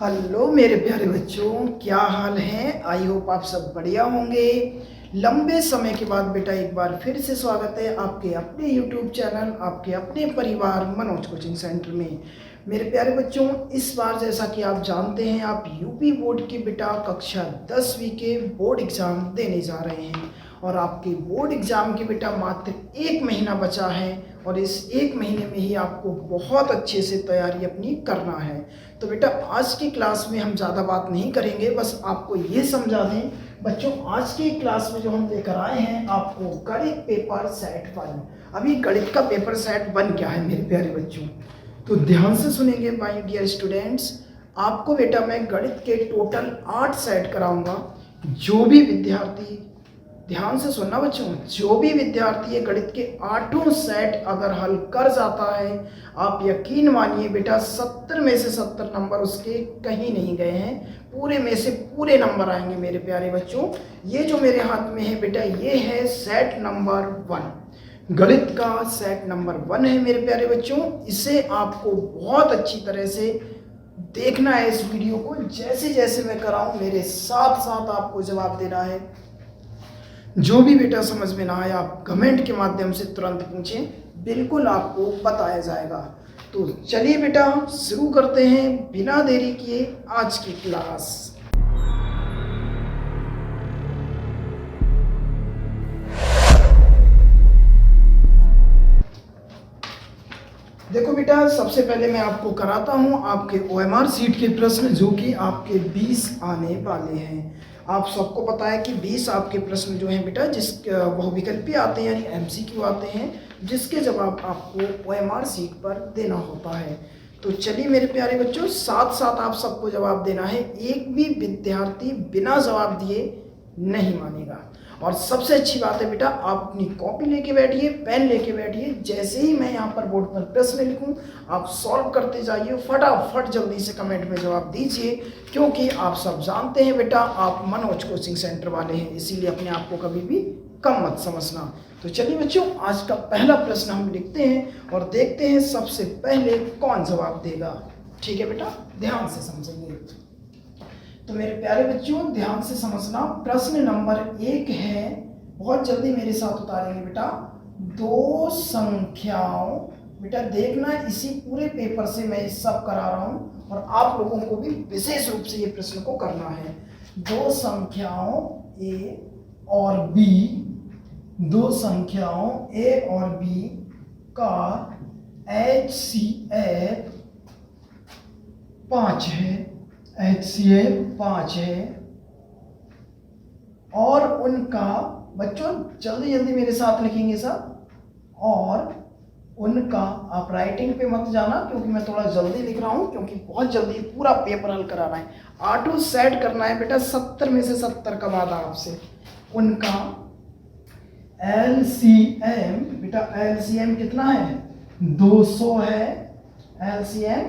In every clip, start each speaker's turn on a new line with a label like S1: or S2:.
S1: Hello मेरे प्यारे बच्चों, क्या हाल है। आई होप आप सब बढ़िया होंगे। लंबे समय के बाद बेटा एक बार फिर से स्वागत है आपके अपने यूट्यूब चैनल, आपके अपने परिवार मनोज कोचिंग सेंटर में। मेरे प्यारे बच्चों, इस बार जैसा कि आप जानते हैं, आप यूपी बोर्ड के बेटा कक्षा 10वीं के बोर्ड एग्ज़ाम देने जा रहे हैं और आपके बोर्ड एग्ज़ाम के बेटा मात्र 1 महीना बचा है और इस 1 महीने में ही आपको बहुत अच्छे से तैयारी अपनी करना है। तो बेटा आज की क्लास में हम ज़्यादा बात नहीं करेंगे, बस आपको ये समझा दें बच्चों, आज की क्लास में जो हम लेकर आए हैं आपको गणित पेपर सेट 1। अभी गणित का पेपर सेट 1 क्या है मेरे प्यारे बच्चों, तो ध्यान से सुनेंगे माय डियर स्टूडेंट्स। आपको बेटा मैं गणित के टोटल 8 सेट कराऊंगा। जो भी विद्यार्थी, ध्यान से सुनना बच्चों, जो भी विद्यार्थी ये गणित के 8 सेट अगर हल कर जाता है, आप यकीन मानिए बेटा 70 में से 70 नंबर उसके कहीं नहीं गए हैं, पूरे में से पूरे नंबर आएंगे मेरे प्यारे बच्चों। ये जो मेरे हाथ में है बेटा, ये है सेट नंबर 1, गणित का सेट नंबर 1 है मेरे प्यारे बच्चों। इसे आपको बहुत अच्छी तरह से देखना है इस वीडियो को, जैसे जैसे मैं कराऊं मेरे साथ साथ आपको जवाब देना है। जो भी बेटा समझ में ना आए आप कमेंट के माध्यम से तुरंत पूछें, बिल्कुल आपको बताया जाएगा। तो चलिए बेटा शुरू करते हैं बिना देरी किए आज की क्लास। देखो बेटा, सबसे पहले मैं आपको कराता हूं आपके OMR सीट के प्रश्न, जो कि आपके 20 आने वाले हैं। आप सबको पता है कि 20 आपके प्रश्न जो हैं बेटा, जिस बहुविकल्पी आते हैं यानी MCQ आते हैं, जिसके जवाब आपको OMR सीट पर देना होता है। तो चलिए मेरे प्यारे बच्चों, साथ साथ आप सबको जवाब देना है। एक भी विद्यार्थी बिना जवाब दिए नहीं मानेगा। और सबसे अच्छी बात है बेटा, आप अपनी कॉपी लेके बैठिए, पेन लेके बैठिए। जैसे ही मैं यहाँ पर बोर्ड पर प्रश्न लिखूं, आप सॉल्व करते जाइए, फटाफट जल्दी से कमेंट में जवाब दीजिए, क्योंकि आप सब जानते हैं बेटा आप मनोज कोचिंग सेंटर वाले हैं, इसीलिए अपने आप को कभी भी कम मत समझना। तो चलिए बच्चों, आज का पहला प्रश्न हम लिखते हैं और देखते हैं सबसे पहले कौन जवाब देगा। ठीक है बेटा, ध्यान से समझेंगे। तो मेरे प्यारे बच्चों ध्यान से समझना, प्रश्न नंबर 1 है, बहुत जल्दी मेरे साथ उतारेंगे बेटा। दो संख्याओं, बेटा देखना इसी पूरे पेपर से मैं सब करा रहा हूं और आप लोगों को भी विशेष रूप से ये प्रश्न को करना है। दो संख्याओं A और B, दो संख्याओं A और B का HCF 5 है, HCF 5 है और उनका, बच्चों जल्दी जल्दी मेरे साथ लिखेंगे सब, और उनका, आप राइटिंग पे मत जाना क्योंकि मैं थोड़ा जल्दी लिख रहा हूं, क्योंकि बहुत जल्दी पूरा पेपर हल कराना है, ऑटो सेट करना है बेटा। 70 में से 70 का वादा आपसे। उनका LCM, बेटा LCM कितना है, 200 है, LCM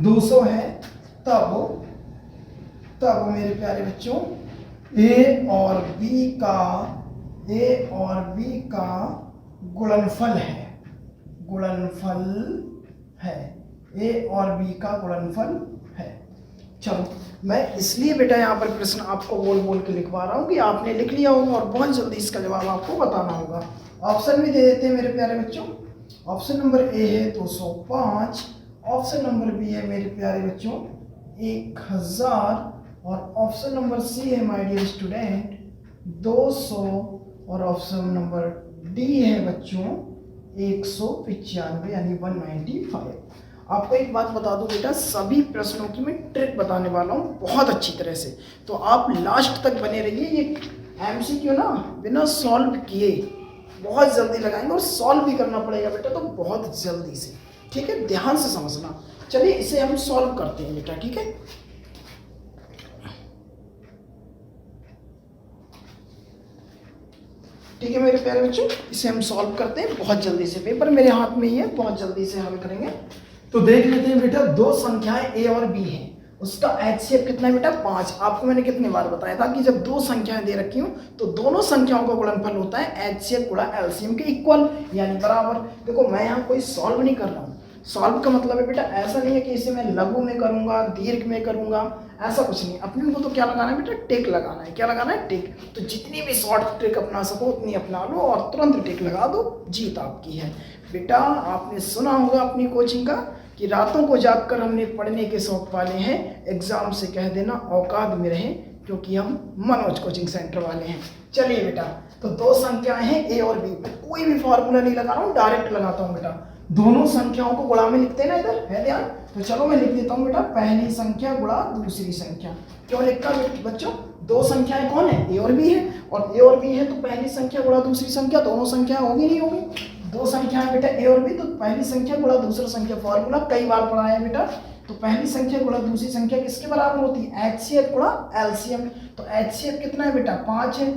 S1: 200 है। तब मेरे प्यारे बच्चों A और B का गुणनफल है, A और B का गुणनफल है। चलो मैं इसलिए बेटा यहाँ पर प्रश्न आपको बोल बोल के लिखवा रहा हूँ कि आपने लिख लिया होगा और बहुत जल्दी इसका जवाब आपको बताना होगा। ऑप्शन भी दे देते हैं मेरे प्यारे बच्चों। ऑप्शन नंबर A है 205, ऑप्शन नंबर B है मेरे प्यारे बच्चों 1000 और ऑप्शन नंबर C है माय डियर स्टूडेंट 200 और ऑप्शन नंबर D है बच्चों 195 यानी 195। आपको एक बात बता दूं बेटा, सभी प्रश्नों की मैं ट्रिक बताने वाला हूं बहुत अच्छी तरह से, तो आप लास्ट तक बने रहिए। ये MCQ ना बिना सॉल्व किए बहुत जल्दी लगाएंगे और सॉल्व भी करना पड़ेगा बेटा, तो बहुत जल्दी से। ठीक है, ध्यान से समझना। चलिए इसे हम सॉल्व करते हैं बेटा, ठीक है। ठीक है मेरे प्यारे बच्चों, इसे हम सॉल्व करते हैं बहुत जल्दी से। पेपर मेरे हाथ में ही है, बहुत जल्दी से हल करेंगे। तो देख लेते हैं बेटा, दो संख्याएं A और B हैं, उसका HCF कितना है बेटा 5। आपको मैंने कितनी बार बताया था कि जब दो संख्याएं दे रखी हूं तो दोनों संख्याओं का गुणनफल होता है HCF गुणा LCM के इक्वल यानी बराबर। देखो मैं यहाँ कोई सॉल्व नहीं कर रहा हूँ, सॉल्व का मतलब है बेटा ऐसा नहीं है कि इसे मैं लघु में करूंगा, दीर्घ में करूंगा, ऐसा कुछ नहीं। अपने को तो क्या लगाना है बेटा, टिक लगाना है। क्या लगाना है, टिक। तो जितनी भी शॉर्ट ट्रिक अपना सको उतनी अपना लो और तुरंत टिक लगा दो, जीत आपकी है। बेटा आपने सुना होगा अपनी कोचिंग का कि रातों को जागकर हमने पढ़ने के शौक पाले हैं, एग्जाम से कह देना औकात में रहें, क्योंकि हम मनोज कोचिंग सेंटर वाले हैं। चलिए बेटा, तो दो संख्याएं हैं ए और बी। मैं कोई भी फॉर्मूला नहीं लगा रहा हूँ, डायरेक्ट लगाता हूँ बेटा। दोनों संख्याओं को गुणा में लिखते हैं ना, इधर है ध्यान। तो चलो मैं लिख देता हूँ बेटा, पहली संख्या गुणा दूसरी संख्या। क्यों लिखता है बच्चों, दो संख्याएं कौन है, ए और बी है, और ए और बी है तो पहली संख्या गुणा दूसरी संख्या, दोनों संख्याएं होगी नहीं होगी, दो संख्याएं बेटा ए और बी, तो पहली संख्या गुणा दूसरा संख्या। फॉर्मूला कई बार पढ़ा है बेटा। तो पहली संख्या गुणा दूसरी संख्या किसके बराबर होती है, एचसीएफ गुणा एलसीएम। तो एचसीएफ कितना है बेटा, 5 है।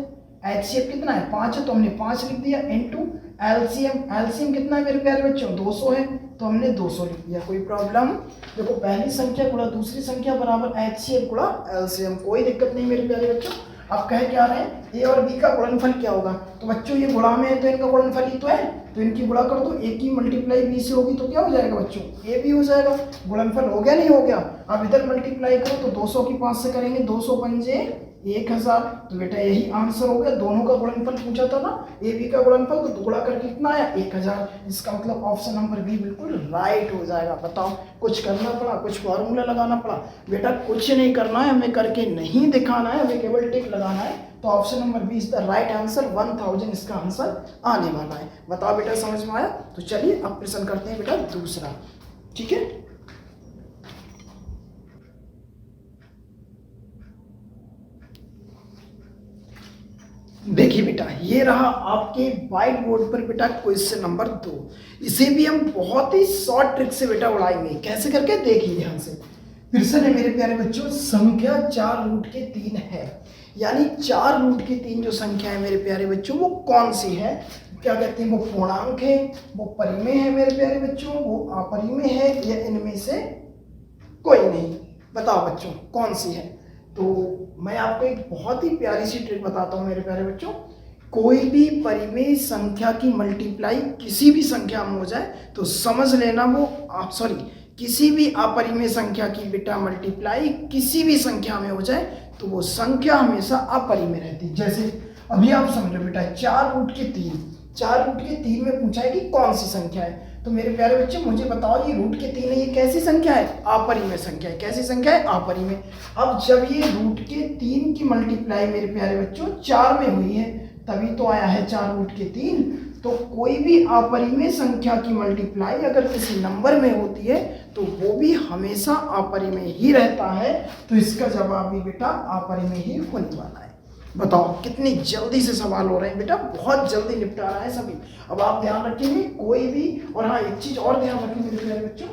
S1: एचसीएफ कितना है, 5 है, तो हमने 5 लिख दिया इनटू एलसीएम। एलसीएम कितना है मेरे प्यारे बच्चों, 200 है, तो हमने 200 लिख दिया। कोई प्रॉब्लम, देखो पहली संख्या गुणा दूसरी संख्या बराबर एचसीएफ गुणा एलसीएम, कोई दिक्कत नहीं मेरे प्यारे बच्चों। आप कह क्या रहे हैं, ए और बी का गुणनफल क्या होगा, तो बच्चों ये गुणा में है तो इनका गुणनफल ही तो है, तो इनकी गुणा कर दो। ए की मल्टीप्लाई बी से होगी तो क्या हो जाएगा बच्चों, ए भी हो जाएगा। गुणनफल हो गया नहीं हो गया। अब इधर मल्टीप्लाई करो तो 200 की 5 से करेंगे, 200 पंजे 1000, तो बेटा यही आंसर हो गया। दोनों का गुणनफल पूछा था ना, ए बी का गुणनफल, तो गुणा करके कितना आया, 1000। इसका मतलब ऑप्शन नंबर बी बिल्कुल राइट हो जाएगा। बताओ, कुछ करना पड़ा, कुछ फॉर्मूला लगाना पड़ा? बेटा कुछ नहीं करना है, हमें करके नहीं दिखाना है, हमें केवल टिक लगाना है। तो option number B is the right answer. 1000 इसका आंसर आने वाला है। बताओ बेटा समझ में आया? तो चलिए अब प्रश्न करते हैं बेटा दूसरा, ठीक है। देखिए बेटा, ये रहा आपके व्हाइट बोर्ड पर बेटा क्वेश्चन नंबर 2। इसे भी हम बहुत ही शॉर्ट ट्रिक से बेटा उड़ाएंगे। कैसे करके, देखिए ध्यान से। प्रश्न है मेरे प्यारे बच्चों, संख्या 4 रूट के 3 है, यानी 4 रूट के 3 जो संख्या है मेरे प्यारे बच्चों वो कौन सी है? क्या कहते हैं, वो पूर्णांक है, वो परिमेय है मेरे प्यारे बच्चों, वो अपरिमेय है, या इनमें से कोई नहीं? बताओ बच्चों कौन सी है। तो मैं आपको एक बहुत ही प्यारी सी ट्रिक बताता हूँ मेरे प्यारे बच्चों। कोई भी परिमेय संख्या की मल्टीप्लाई किसी भी संख्या में हो जाए तो समझ लेना वो किसी भी अपरिमेय संख्या की बेटा मल्टीप्लाई किसी भी संख्या में हो जाए तो वो संख्या हमेशा अपरिमेय रहती है। जैसे अभी आप समझो बेटा, 4 रूट के 3 में पूछा है कि कौन सी संख्या है, तो मेरे प्यारे बच्चे मुझे बताओ, ये रूट के 3 है, ये कैसी संख्या है? अपरिमेय संख्या है। कैसी संख्या है? अपरिमेय। अब जब ये रूट के 3 की मल्टीप्लाई मेरे प्यारे बच्चों 4 में हुई है तभी तो आया है 4 रूट के 3। तो कोई भी अपरिमेय संख्या की मल्टीप्लाई अगर किसी नंबर में होती है तो वो भी हमेशा अपरिमेय ही रहता है। तो इसका जवाब भी बेटा अपरिमेय ही होने वाला है। बताओ कितनी जल्दी से सवाल हो रहे हैं बेटा, बहुत जल्दी निपटा रहा है सभी। अब आप ध्यान रखेंगे कोई भी, और हाँ एक चीज और ध्यान रखेंगे मेरे प्यारे बच्चों,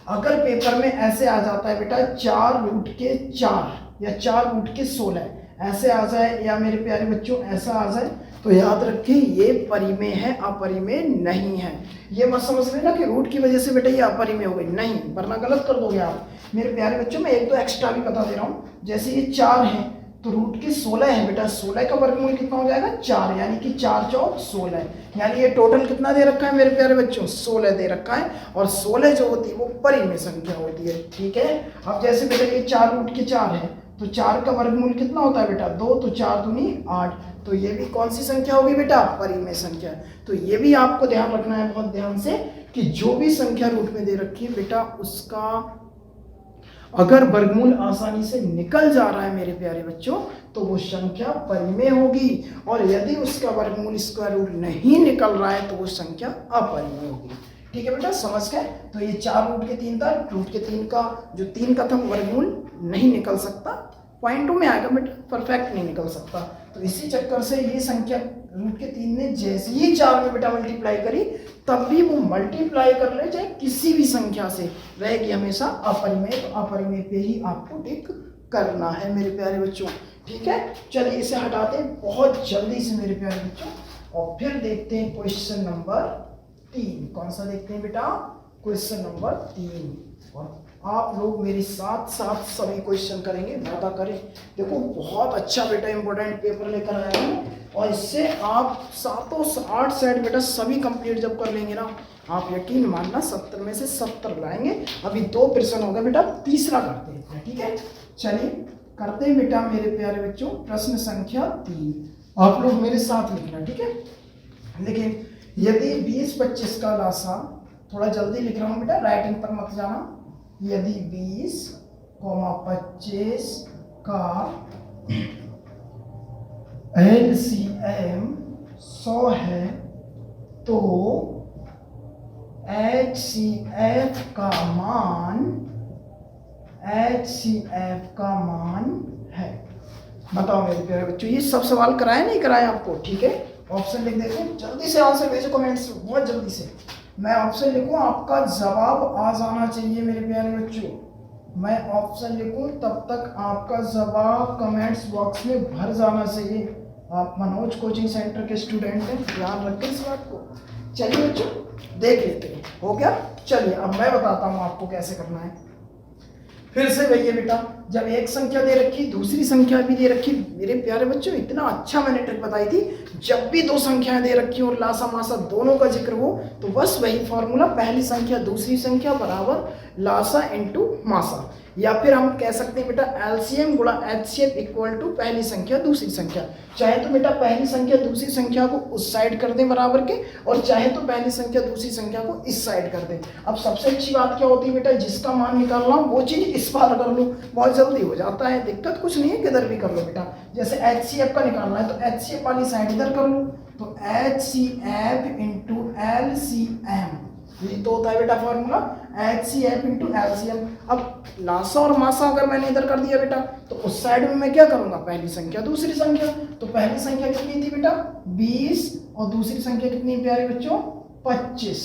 S1: अगर पेपर में ऐसे आ जाता है बेटा 4 रूट के 4 या 4 रूट के 16 ऐसे आ जाए, या मेरे प्यारे बच्चों ऐसा आ जाए, तो याद रखिए ये परिमेय है, अपरिमेय नहीं है। ये मत समझ लेना कि रूट की वजह से बेटा ये अपरिमेय हो गई, नहीं, वरना गलत कर दोगे आप मेरे प्यारे बच्चों। मैं एक दो एक्स्ट्रा भी बता दे रहा हूँ। जैसे ये 4 है तो रूट के 16 है बेटा, 16 का वर्गमूल कितना हो जाएगा, 4, यानी कि 4 चौक 16, यानी ये टोटल कितना दे रखा है मेरे प्यारे बच्चों, 16 दे रखा है। और 16 जो होती है वो परिमेय संख्या होती है, ठीक है। अब जैसे बेटा ये 4 रूट के 4 है तो 4 का वर्गमूल कितना होता है बेटा, 2, तो 4 दूनी 8, तो ये भी कौन सी संख्या होगी बेटा, परिमेय संख्या। तो ये भी आपको ध्यान रखना है बहुत ध्यान से कि जो भी संख्या रूट में दे रखी है बेटा उसका अगर वर्गमूल आसानी से निकल जा रहा है मेरे प्यारे बच्चों तो वो संख्या परिमेय होगी, और यदि उसका वर्गमूल स्क्वायर रूट नहीं निकल रहा है तो वो संख्या अपरिमेय होगी। ठीक है बेटा, समझ गए। तो ये 4 रूट के 3 था, रूट के 3 का जो 3 का था वर्गमूल नहीं निकल सकता, पॉइंटों में आएगा बेटा, परफेक्ट नहीं निकल सकता। तो इसी चक्कर से ये संख्या रूट के 3 ने जैसे ही 4 में बेटा मल्टीप्लाई करी तब भी वो मल्टीप्लाई कर ले चाहे किसी भी संख्या से, रहेगी हमेशा अपरिमेय। तो अपरिमेय पे ही आपको टिक करना है मेरे प्यारे बच्चों, ठीक है। चलिए इसे हटाते हैं बहुत जल्दी से मेरे प्यारे बच्चों, और फिर देखते हैं क्वेश्चन नंबर 3। कौन सा देखते हैं बेटा, क्वेश्चन नंबर 3। और आप लोग मेरे साथ साथ सभी क्वेश्चन करेंगे, वादा करें। देखो बहुत अच्छा बेटा इंपॉर्टेंट पेपर लेकर आया हूँ, और इससे आप 7 8 सेट बेटा सभी कंप्लीट जब कर लेंगे ना आप यकीन मानना 70 में से 70 लाएंगे। अभी 2 प्रश्न हो गए बेटा, तीसरा करते हैं, ठीक है। चलिए करते हैं बेटा मेरे प्यारे बच्चों प्रश्न संख्या 3। आप लोग मेरे साथ लिखना, ठीक है। लेकिन यदि 20-25 का लासा, थोड़ा जल्दी लिख रहा हूँ बेटा, राइटिंग पर मत जाना। यदि 20-25 का LCM 100 है तो HCF का मान है। बताओ मेरे प्यारे बच्चों, ये सब सवाल कराया नहीं कराया आपको, ठीक है। ऑप्शन लिख देते हैं, जल्दी से आंसर भेजो कमेंट्स में, बहुत जल्दी से। मैं ऑप्शन लिखूं, आपका जवाब आ जाना चाहिए मेरे प्यारे बच्चों। मैं ऑप्शन लिखूं तब तक आपका जवाब कमेंट्स बॉक्स में भर जाना चाहिए। आप मनोज कोचिंग सेंटर के स्टूडेंट हैं, ध्यान रखें इस बात को। चलिए बच्चों देख लेते हैं, हो गया। चलिए अब मैं बताता हूँ आपको कैसे करना है। फिर से भैया बेटा, जब एक संख्या दे रखी दूसरी संख्या भी दे रखी, मेरे प्यारे बच्चों इतना अच्छा मैंने ट्रिक बताई थी, जब भी 2 संख्याएं दे रखी और लासा मासा दोनों का जिक्र हो तो बस वही फॉर्मूला, पहली संख्या दूसरी संख्या बराबर लासा इंटू मासा। या फिर हम कह सकते हैं बेटा एलसीएम गुणा एचसीएफ इक्वल टू पहली संख्या दूसरी संख्या। चाहे तो बेटा पहली संख्या दूसरी संख्या को उस साइड कर दें बराबर के, और चाहे तो पहली संख्या दूसरी संख्या को इस साइड कर दें। अब सबसे अच्छी बात क्या होती है बेटा, जिसका मान निकालना हो वो चीज इस पार कर लो, बहुत जल्दी हो जाता है, दिक्कत कुछ नहीं है, किधर भी कर लो बेटा। जैसे एचसीएफ का निकालना है तो एचसीएफ वाली साइड इधर कर लो, तो एचसीएफ इंटू एलसीएम, ये तो होता है बेटा फॉर्मूला HCF इंटू LCM। अब लासा और मासा अगर मैंने इधर कर दिया बेटा तो उस साइड में मैं क्या करूंगा, पहली संख्या दूसरी संख्या। तो पहली संख्या कितनी थी बेटा 20 और दूसरी संख्या कितनी प्यारे बच्चों 25।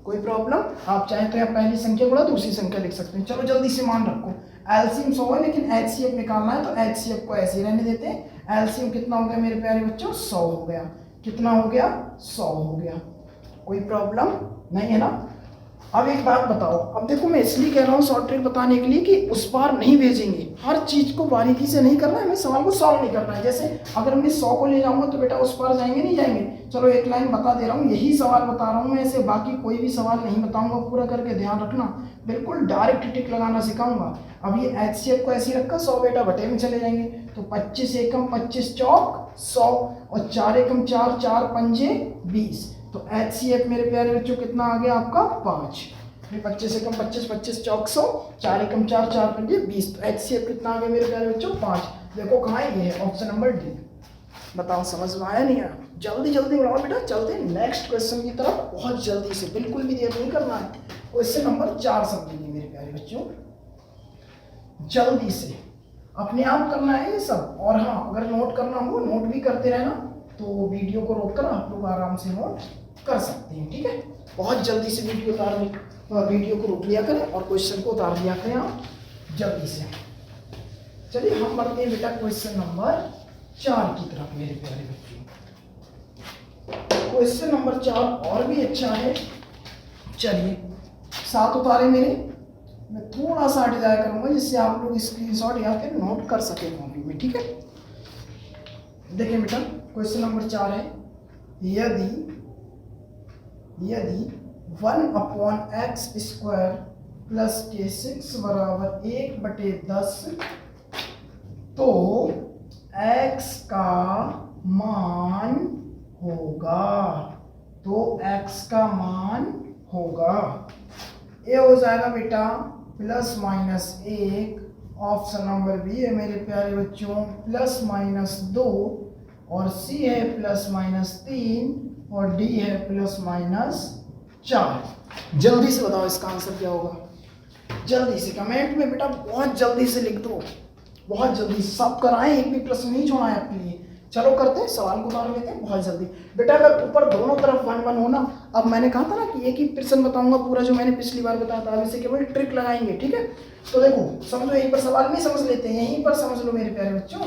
S1: कोई प्रॉब्लम, आप चाहे तो यहाँ पहली संख्या गुणा दूसरी संख्या लिख सकते हैं। चलो जल्दी से मान रखो, LCM 100 है लेकिन HCF निकालना है तो HCF को ऐसे ही रहने देते हैं। LCM कितना हो गया मेरे प्यारे बच्चों 100 हो गया। कितना हो गया 100 हो गया। कोई प्रॉब्लम नहीं है ना। अब एक बात बताओ, अब देखो मैं इसलिए कह रहा हूँ शॉर्ट ट्रिक बताने के लिए कि उस पार नहीं भेजेंगे, हर चीज को बारीकी से नहीं करना है, हमें सवाल को सॉल्व नहीं करना है। जैसे अगर मैं 100 को ले जाऊंगा तो बेटा उस पार जाएंगे नहीं जाएंगे। चलो एक लाइन बता दे रहा हूँ, यही सवाल बता रहा हूँ मैं, ऐसे बाकी कोई भी सवाल नहीं बताऊंगा, पूरा करके ध्यान रखना, बिल्कुल डायरेक्ट टिक लगाना सिखाऊंगा। अब ये HCF को ऐसे ही रखा 100 बेटा बटे में चले जाएंगे, तो 25 एकम 25 चौक 100 और 4 एकम 4 4 पंजे 20। तो HCF मेरे प्यारे बच्चों कितना आ गया आपका 5। फिर 25 एकम 25 25 चौक 100 4 एकम 4 4 पंजे 20। तो HCF कितना आ गया मेरे प्यारे बच्चों 5। देखो कहाँ है, ये है ऑप्शन नंबर डी। बताओ समझ में आया नहीं आया? जल्दी जल्दी उड़ाओ बेटा, चलते हैं नेक्स्ट क्वेश्चन की तरफ बहुत जल्दी से, बिल्कुल भी देर नहीं करना है। क्वेश्चन नंबर 4 समझिए मेरे प्यारे बच्चों, जल्दी से, अपने आप करना है ये सब। और हाँ अगर नोट करना हो नोट भी करते रहना, तो वीडियो को रोककर आप लोग आराम से नोट कर सकते हैं, ठीक है। बहुत जल्दी से वीडियो को रोक लिया करें और क्वेश्चन को उतार लिया करें आप जल्दी से। चलिए हम बढ़ते हैं बेटा क्वेश्चन नंबर 4 की तरफ मेरे प्यारे बच्चों। क्वेश्चन नंबर 4 और भी अच्छा है। चलिए 7 उतारे मेरे, मैं थोड़ा सा हट जाया करूंगा जिससे आप लोग स्क्रीनशॉट या फिर नोट कर सके कॉपी में, ठीक है। देखिए बेटा क्वेश्चन नंबर 4 है, यदि 1/x² प्लस के 6 बराबर 1/10 तो x का मान होगा, तो x का मान होगा। ये हो जाएगा बेटा ±1, ऑप्शन नंबर बी है मेरे प्यारे बच्चों +-2, और सी है +-3, और डी है +-4। जल्दी से बताओ इसका आंसर क्या होगा, जल्दी से कमेंट में बेटा बहुत जल्दी से लिख दो, बहुत जल्दी, सब कराएं, एक भी प्रश्न नहीं छोड़ा है आपके लिए। चलो करते हैं, सवाल को उतार लेते हैं बहुत जल्दी। बेटा अगर ऊपर दोनों तरफ 1 1 हो ना, अब मैंने कहा था ना कि एक ही प्रश्न बताऊंगा पूरा जो मैंने पिछली बार बताया था, अब इसे केवल ट्रिक लगाएंगे, ठीक है। तो देखो समझो, यहीं पर सवाल नहीं समझ लेते हैं, यहीं पर समझ लो मेरे प्यारे बच्चों।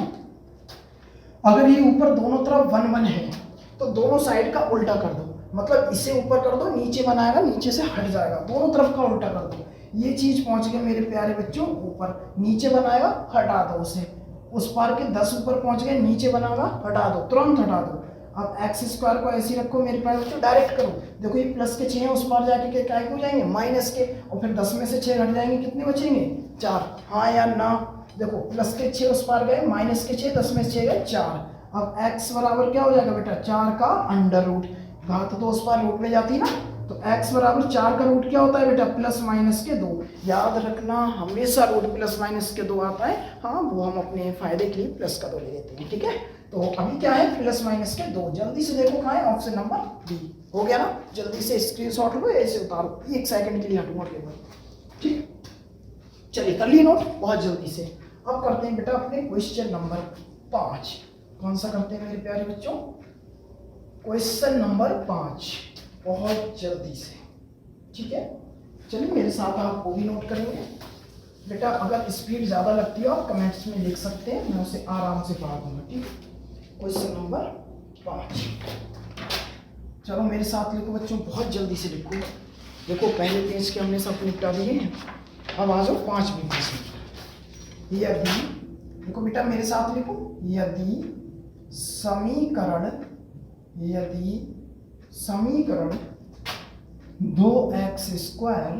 S1: अगर ये ऊपर दोनों तरफ 1 1 है तो दोनों साइड का उल्टा कर दो, मतलब इसे ऊपर कर दो, नीचे बनाएगा नीचे से हट जाएगा, दोनों तरफ का उल्टा कर दो। ये चीज पहुंच गया मेरे प्यारे बच्चों ऊपर, नीचे बनाएगा हटा दो उसे, उस पार के 10 ऊपर पहुंच गए, नीचे बनाएगा हटा दो, तुरंत हटा दो। अब एक्स स्क्वायर को ऐसे ही रखो मेरे पास, तो डायरेक्ट करो। देखो ये प्लस के 6 हैं, उस पार जाके क्या हो जाएंगे माइनस के, और फिर 10 में से 6 घट जाएंगे, कितने बचेंगे 4। हाँ या ना? देखो प्लस के 6 उस पार गए, माइनस के 6, 10 में से 6 गए 4। अब x बराबर क्या हो जाएगा बेटा 4 का अंडर रूट, घात तो उस पार रूट में जाती है ना, तो x बराबर 4 का रूट क्या होता है बेटा प्लस माइनस के 2। याद रखना हमेशा रूट प्लस माइनस के 2 आता है। हाँ वो हम अपने फायदे के लिए प्लस का 2 ले लेते हैं, ठीक है। तो अभी क्या है प्लस माइनस के 2, जल्दी से देखो कहाँ है, ऑप्शन नंबर बी। हो गया ना? जल्दी से स्क्रीनशॉट लो, ऐसे उतारो, 1 सेकंड के लिए हटूंगा केवल, ठीक। चलिए कर ली नोट बहुत जल्दी से। अब करते हैं बेटा अपने क्वेश्चन नंबर 5। कौन सा करते हैं मेरे प्यारे बच्चों? क्वेश्चन नंबर 5 बहुत जल्दी से, ठीक है। चलिए मेरे साथ आप वो भी नोट करेंगे बेटा। अगर स्पीड ज़्यादा लगती है आप कमेंट्स में लिख सकते हैं, मैं उसे आराम से पढ़ा दूंगा, ठीक है। क्वेश्चन नंबर 5, चलो मेरे साथ लिखो बच्चों, बहुत जल्दी से लिखो। देखो पहले पेज के हमने सब निपटा दिए हैं, अब आ जाओ 5वें पेज में। यदि, देखो बेटा मेरे साथ लिखो, यदि समीकरण 2x स्क्वायर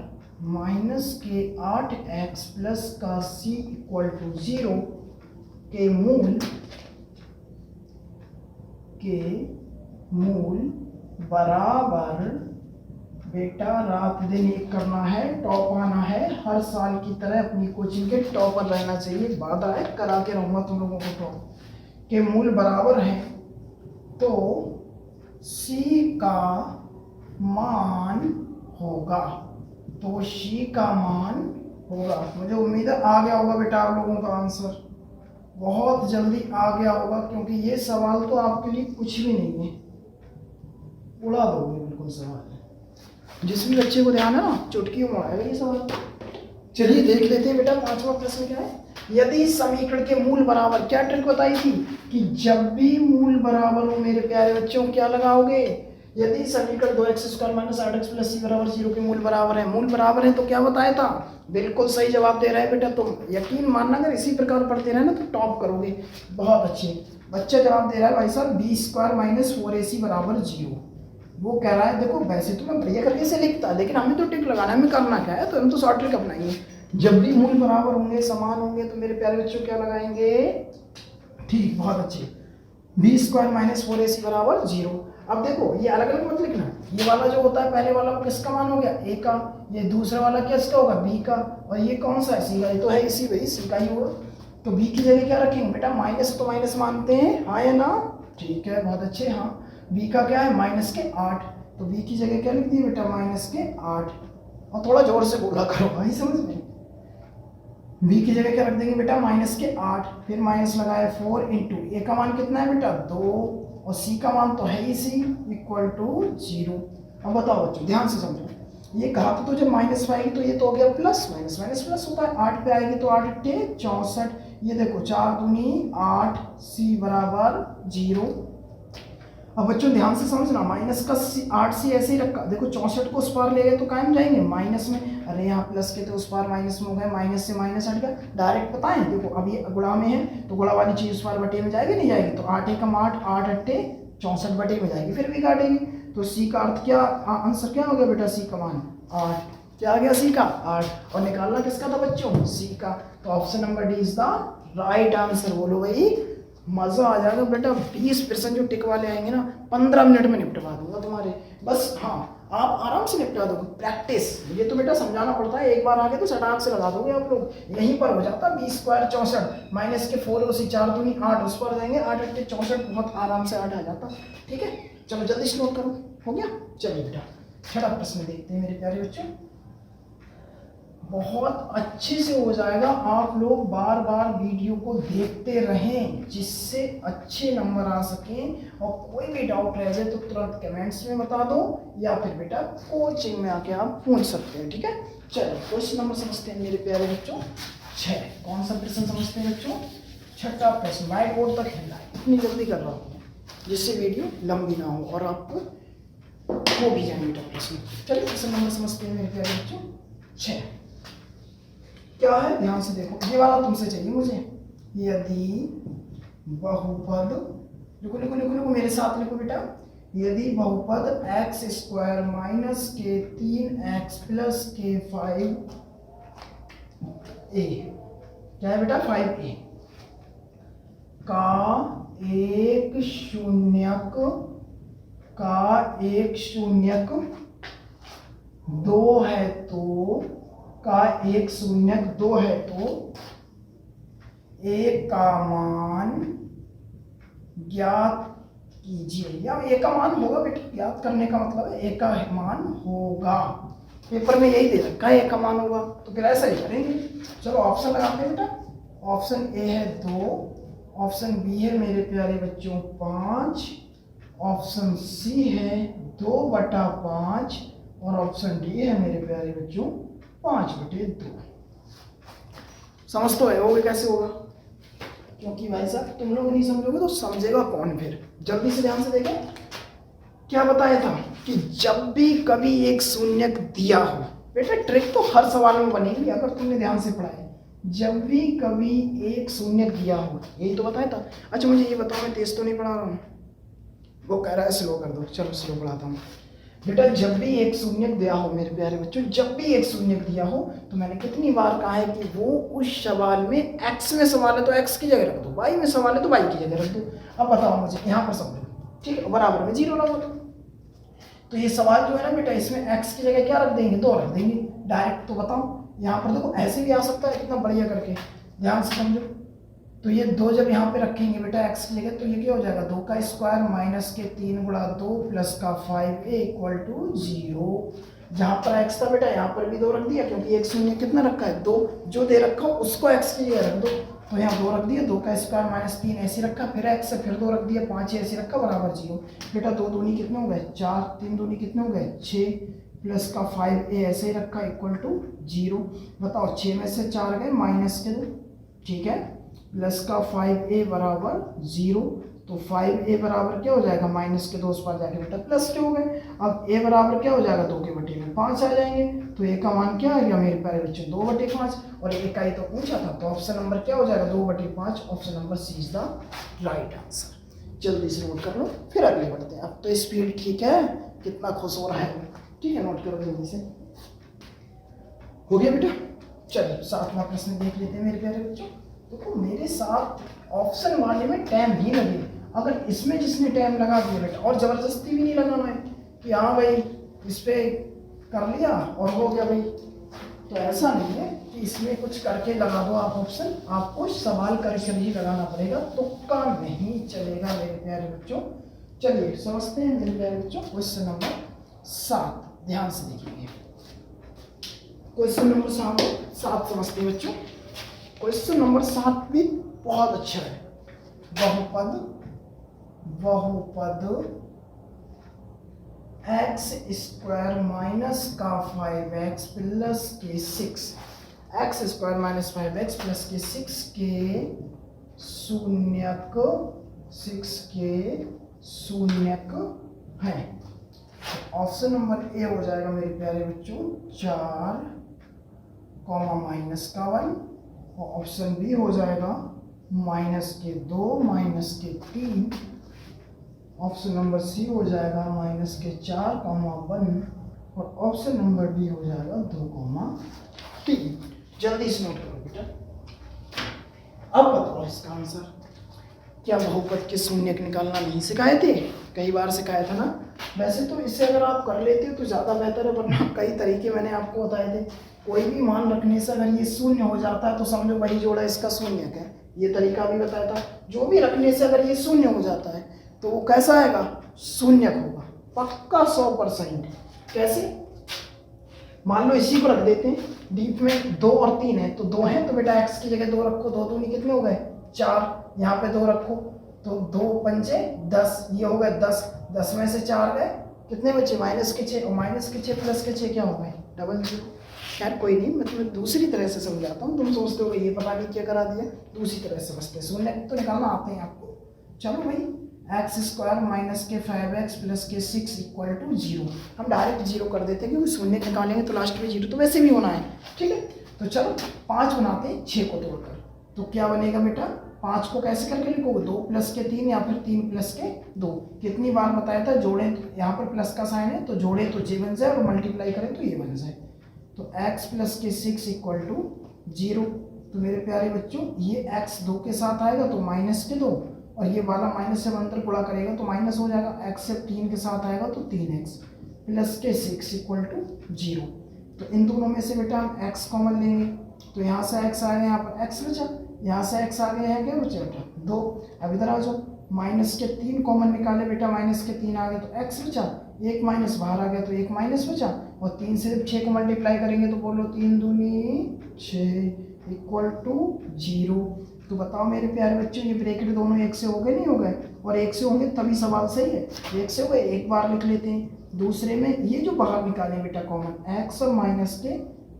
S1: माइनस के 8x प्लस का c इक्वल टू 0 के मूल बराबर, बेटा रात दिन एक करना है, टॉप आना है, हर साल की तरह अपनी कोचिंग के टॉपर रहना चाहिए, वादा है करा के रहूंगा तुम लोगों को टॉप के मूल बराबर है, तो c का मान होगा, तो c का मान होगा। मुझे उम्मीद है आ गया होगा बेटा आप लोगों का आंसर, बहुत जल्दी आ गया होगा, क्योंकि ये सवाल तो आपके लिए कुछ भी नहीं है, उड़ा दोगे बिल्कुल सवाल। जिस भी बच्चे को ध्यान है ना चुटकी उड़ाएगा ये सवाल। चलिए देख लेते हैं बेटा 5वां प्रश्न क्या है। यदि समीकरण के मूल बराबर, क्या ट्रिक बताई थी कि जब भी मूल बराबर हो मेरे प्यारे बच्चों क्या लगाओगे, यदि समीकरण 2x square minus 8x plus c बराबर 0 के मूल बराबर है, मूल बराबर है तो क्या बताया था, बिल्कुल सही जवाब दे रहा है बेटा। तुम यकीन मानना अगर इसी प्रकार पढ़ते रहे ना तो टॉप करोगे। बहुत अच्छे बच्चा जवाब दे रहा है भाई साहब, बी स्क्वायर माइनस 4ac बराबर 0। वो कह रहा है देखो वैसे तो मैं बढ़िया करके से लिखता, लेकिन हमें तो टिक लगाना है, हमें करना क्या है, तो हम तो शॉर्ट ट्रिक अपनाएंगे। जब भी मूल बराबर होंगे समान होंगे तो मेरे प्यारे बच्चों क्या लगाएंगे, ठीक बहुत अच्छे, बी स्क्वायर माइनस 4ac बराबर 0। अब देखो ये अलग अलग मत लिखना, ये वाला जो होता है पहले वाला वो किसका मान हो गया a का, ये दूसरा वाला किसका होगा b का, और ये कौन सा है c का, ये तो है इसी भाई c का ही होगा। तो b की जगह क्या रखेंगे बेटा, माइनस तो माइनस मानते हैं, हाँ या ना, ठीक है बहुत अच्छे। हाँ b का क्या है माइनस के 8, तो b की जगह क्या लिख दिए बेटा माइनस के 8, और थोड़ा जोर से बोला करो भाई समझ में। b की जगह क्या रख देंगे बेटा माइनस के 8, फिर माइनस लगाए 4 इंटू a का मान कितना है बेटा 2, और c का मान तो है ही c इक्वल टू 0। अब बताओ बच्चों ध्यान से समझो, ये घात तो जब माइनस में आएगी तो ये तो हो गया प्लस, माइनस माइनस प्लस होता है, 8 पे आएगी तो 8 अट्ठे 64, ये देखो 4 दूनी 8, c बराबर 0। अब बच्चों ध्यान से समझना, माइनस का 8c ऐसे ही रखा, देखो 64 को उस पार ले गए तो कायम जाएंगे माइनस में, अरे यहाँ प्लस के तो उस पार माइनस में हो गए, माइनस से माइनस हट गया, डायरेक्ट पता है। देखो अब ये गुणा में है तो गुणा वाली चीज उस पार बटे में जाएगी नहीं जाएगी, तो 8 एकम 8, 8 अट्ठे 64 बटे में जाएगी, फिर भी काटेगी, तो सी का अर्थ क्या, आंसर क्या हो गया बेटा, सी का मान 8, क्या आ गया सी का 8, और निकालना किसका था बच्चों, सी का। तो option number D is the right answer. बोलो भाई मजा आ जाएगा बेटा, 20% जो टिक वाले आएंगे ना 15 मिनट में निपटवा दूंगा तुम्हारे, बस हाँ आप आराम से निपटा दोगे, प्रैक्टिस। ये तो बेटा समझाना पड़ता है, एक बार आगे तो सटाक से लगा दोगे आप लोग, यहीं पर हो जाता 20 स्क्वायर 64, माइनस के 4 उसी 4 दूनी 8, उस पर जाएंगे 8 अट्ठे 64, बहुत आराम से 8 आ जाता। ठीक है चलो जल्दी से नोट करो, हो गया। चलिए बेटा छठा प्रश्न देखते हैं मेरे प्यारे बच्चों, बहुत अच्छे से हो जाएगा, आप लोग बार बार वीडियो को देखते रहें जिससे अच्छे नंबर आ सकें, और कोई भी डाउट रह जाए तो तुरंत कमेंट्स में बता दो, या फिर बेटा कोचिंग में आके आप पूछ सकते हैं। ठीक है चलो क्वेश्चन नंबर समझते हैं मेरे प्यारे बच्चों 6। कौन सा प्रश्न समझते हैं बच्चों, छठा प्रश्न, व्हाइट बोर्ड तक खेलना है, इतनी जल्दी कर रहा हूँ जिससे वीडियो लंबी ना हो और आपको हो भी जाए बेटा प्रश्न। चलिए प्रश्न नंबर समझते हैं मेरे प्यारे बच्चों 6। क्या है ध्यान से देखो, ये वाला तुमसे चाहिए मुझे, यदि बहुपद लिखो लिखो लिखो लिखो, मेरे साथ लिखो बेटा। यदि बहुपद एक्स स्क्वायर माइनस के 3x प्लस के 5a, क्या है बेटा 5a का एक शून्यक 2 है तो का एक शून्यक 2 है तो a का मान ज्ञात कीजिए। या a का मान होगा बेटा, ज्ञात करने का मतलब है a का मान होगा। पेपर में यही दे रखा है a का मान होगा, तो फिर ऐसा ही करेंगे। चलो ऑप्शन लगाते हैं बेटा। ऑप्शन ए है 2, ऑप्शन बी है मेरे प्यारे बच्चों 5, ऑप्शन सी है 2/5 और ऑप्शन डी है मेरे प्यारे बच्चों 5/2। समझ तो है होगा कैसे होगा, क्योंकि भाई साहब तुम लोग नहीं समझोगे तो समझेगा कौन। फिर जल्दी से ध्यान से देखें, क्या बताया था कि जब भी कभी एक शून्यक दिया हो, बेटा ट्रिक तो हर सवाल में बनेगी अगर तुमने ध्यान से पढ़ा है। जब भी कभी एक शून्यक दिया हो, यही तो बताया था। अच्छा मुझे ये बताओ, मैं तेज तो नहीं पढ़ा रहा हूँ? वो कह रहा है स्लो कर दो, चलो स्लो पढ़ाता हूँ। बेटा जब भी एक शून्यक दिया हो मेरे प्यारे बच्चों, जब भी एक शून्यक दिया हो, तो मैंने कितनी बार कहा है कि वो उस सवाल में x में सवाल है तो x की जगह रख दो, y में सवाल है तो y की जगह रख दो। अब बताओ मुझे यहाँ पर समझो, ठीक है, बराबर में 0 लगा दो। तो ये सवाल जो है ना बेटा, इसमें x की जगह क्या रख देंगे, 2 रख देंगे डायरेक्ट। तो बताओ यहाँ पर देखो ऐसे भी आ सकता है, कितना बढ़िया करके ध्यान से समझो। तो ये 2 जब यहाँ पे रखेंगे बेटा x की जगह, तो ये क्या हो जाएगा 2 का स्क्वायर माइनस के 3 गुणा 2 प्लस का 5a इक्वल टू 0। जहाँ पर x था बेटा यहाँ पर भी 2 रख दिया, क्योंकि एक शून्य कितना रखा है 2, जो दे रखा हो उसको x की जगह रख दो। तो यहाँ 2 रख दिया, 2 का स्क्वायर माइनस 3 ऐसे रखा, फिर x फिर 2 रख दिया, 5 ऐसे रखा बराबर 0। बेटा 2 दूनी कितने हो गए 4, 3 दूनी कितने हो गए 6 प्लस का 5a ऐसे ही रखा इक्वल टू 0। बताओ 6 में से 4 गए माइनस के 2, ठीक है, प्लस का 5a बराबर 0। तो 5a बराबर क्या हो जाएगा, माइनस के 2 उस पार जाके बेटा प्लस के हो गए। अब a बराबर क्या हो जाएगा 2 के बटे में 5 आ जाएंगे। तो a का मान क्या आ गया मेरे प्यारे बच्चों 2/5, और a का ही तो पूछा था, तो ऑप्शन नंबर क्या हो जाएगा 2/5। Option number C is the right answer. जल्दी से नोट कर लो, फिर अगले बढ़ते हैं। अब तो स्पीड ठीक है, कितना खुश हो रहा है, ठीक है, नोट करो जल्दी से। हो गया बेटा, चलिए 7वां प्रश्न देख लेते हैं मेरे प्यारे बच्चों। देखो मेरे साथ ऑप्शन वाले में टाइम नहीं लगे, अगर इसमें जिसने टाइम लगा दिया बेटा, और जबरदस्ती भी नहीं लगाना है कि हाँ भाई इस पे कर लिया और हो गया भाई, तो ऐसा नहीं है कि इसमें कुछ करके लगा दो आप ऑप्शन, आपको सवाल करके ही लगाना पड़ेगा, तुक्का नहीं चलेगा मेरे प्यारे बच्चों। चलिए समझते हैं मेरे प्यारे बच्चों क्वेश्चन नंबर 7, ध्यान से देखिए। क्वेश्चन नंबर 7 समझते हैं बच्चों। क्वेश्चन नंबर 7 भी बहुत अच्छा है। बहुपद एक्स स्क्वायर माइनस का 5x प्लस के 6, x square minus 5x plus के 6 के शून्यक है। ऑप्शन नंबर ए हो जाएगा मेरे प्यारे बच्चों 4 माइनस का 1, और ऑप्शन बी हो जाएगा माइनस के 2 माइनस के 3, ऑप्शन नंबर सी हो जाएगा माइनस के 4 1, और ऑप्शन नंबर डी हो जाएगा 2 3। जल्दी से नोट करो बेटा। अब बताओ इसका आंसर। क्या बहुपद के शून्यक निकालना नहीं सिखाए थे? कई बार सिखाया था ना। वैसे तो इससे अगर आप कर लेते हो तो ज़्यादा बेहतर है, वरना कई तरीके मैंने आपको बताए थे। कोई भी मान रखने से अगर ये शून्य हो जाता है तो समझो वही जोड़ा इसका शून्यक है, ये तरीका भी बताया था। जो भी रखने से अगर ये शून्य हो जाता है तो वो कैसा आएगा, शून्यक होगा पक्का 100%। कैसे, मान लो इसी को रख देते हैं, डीप में 2 और 3 है, तो 2 है तो बेटा x की जगह 2 रखो, 2 दूनी कितने हो गए 4, यहाँ पे 2 रखो तो 2 पंचे 10, ये हो गए 10, 10 में से 4 गए कितने बचे माइनस के 6, और माइनस के 6 प्लस के 6 क्या हो गए 00। खैर कोई नहीं, मतलब दूसरी तरह से समझाता हूँ, तुम सोचते हो ये पता नहीं क्या करा दिया, दूसरी तरह से समझते हैं। शून्य तो निकालना आते हैं आपको। चलो भाई, एक्स स्क्वायर माइनस के 5x प्लस के 6 इक्वल टू 0, हम डायरेक्ट 0 कर देते हैं क्योंकि शून्य निकालेंगे तो लास्ट में 0 तो वैसे भी होना है, ठीक है। तो चलो 5 बनाते हैं 6 को तोड़कर, तो क्या बनेगा बेटा 5 को कैसे करके लिखोगे, 2 प्लस के 3 या फिर 3 प्लस के 2। कितनी बार बताया था, जोड़ें तो यहाँ पर प्लस का साइन है तो जोड़ें तो j बन जाए और मल्टीप्लाई करें तो ये बन जाए। तो x प्लस के 6 इक्वल टू 0। तो मेरे प्यारे बच्चों ये x 2 के साथ आएगा तो माइनस के 2, और ये वाला माइनस से अंतर गुणा करेगा तो माइनस हो जाएगा। x से 3 के साथ आएगा तो 3x प्लस के 6 इक्वल टू 0। तो इन दोनों में से बेटा हम x कॉमन लेंगे, तो यहाँ से x आ गया, यहाँ पर x बचा, यहाँ से x आ गया है, क्या बचा बेटा 2। अब इधर आ जाओ, माइनस के 3 कॉमन निकाले बेटा, माइनस के 3 आ गए तो x बचा, एक माइनस बाहर आ गया तो एक माइनस बचा, और 3 से 6 को मल्टीप्लाई करेंगे तो बोलो 3 दूनी 6 इक्वल टू 0। तो बताओ मेरे प्यारे बच्चों ये ब्रैकेट दोनों एक से हो गए नहीं हो गए, और एक से होंगे तभी सवाल सही है। एक से हो गए, एक बार लिख लेते हैं। दूसरे में ये जो बाहर निकाले बेटा कॉमन, x और माइनस के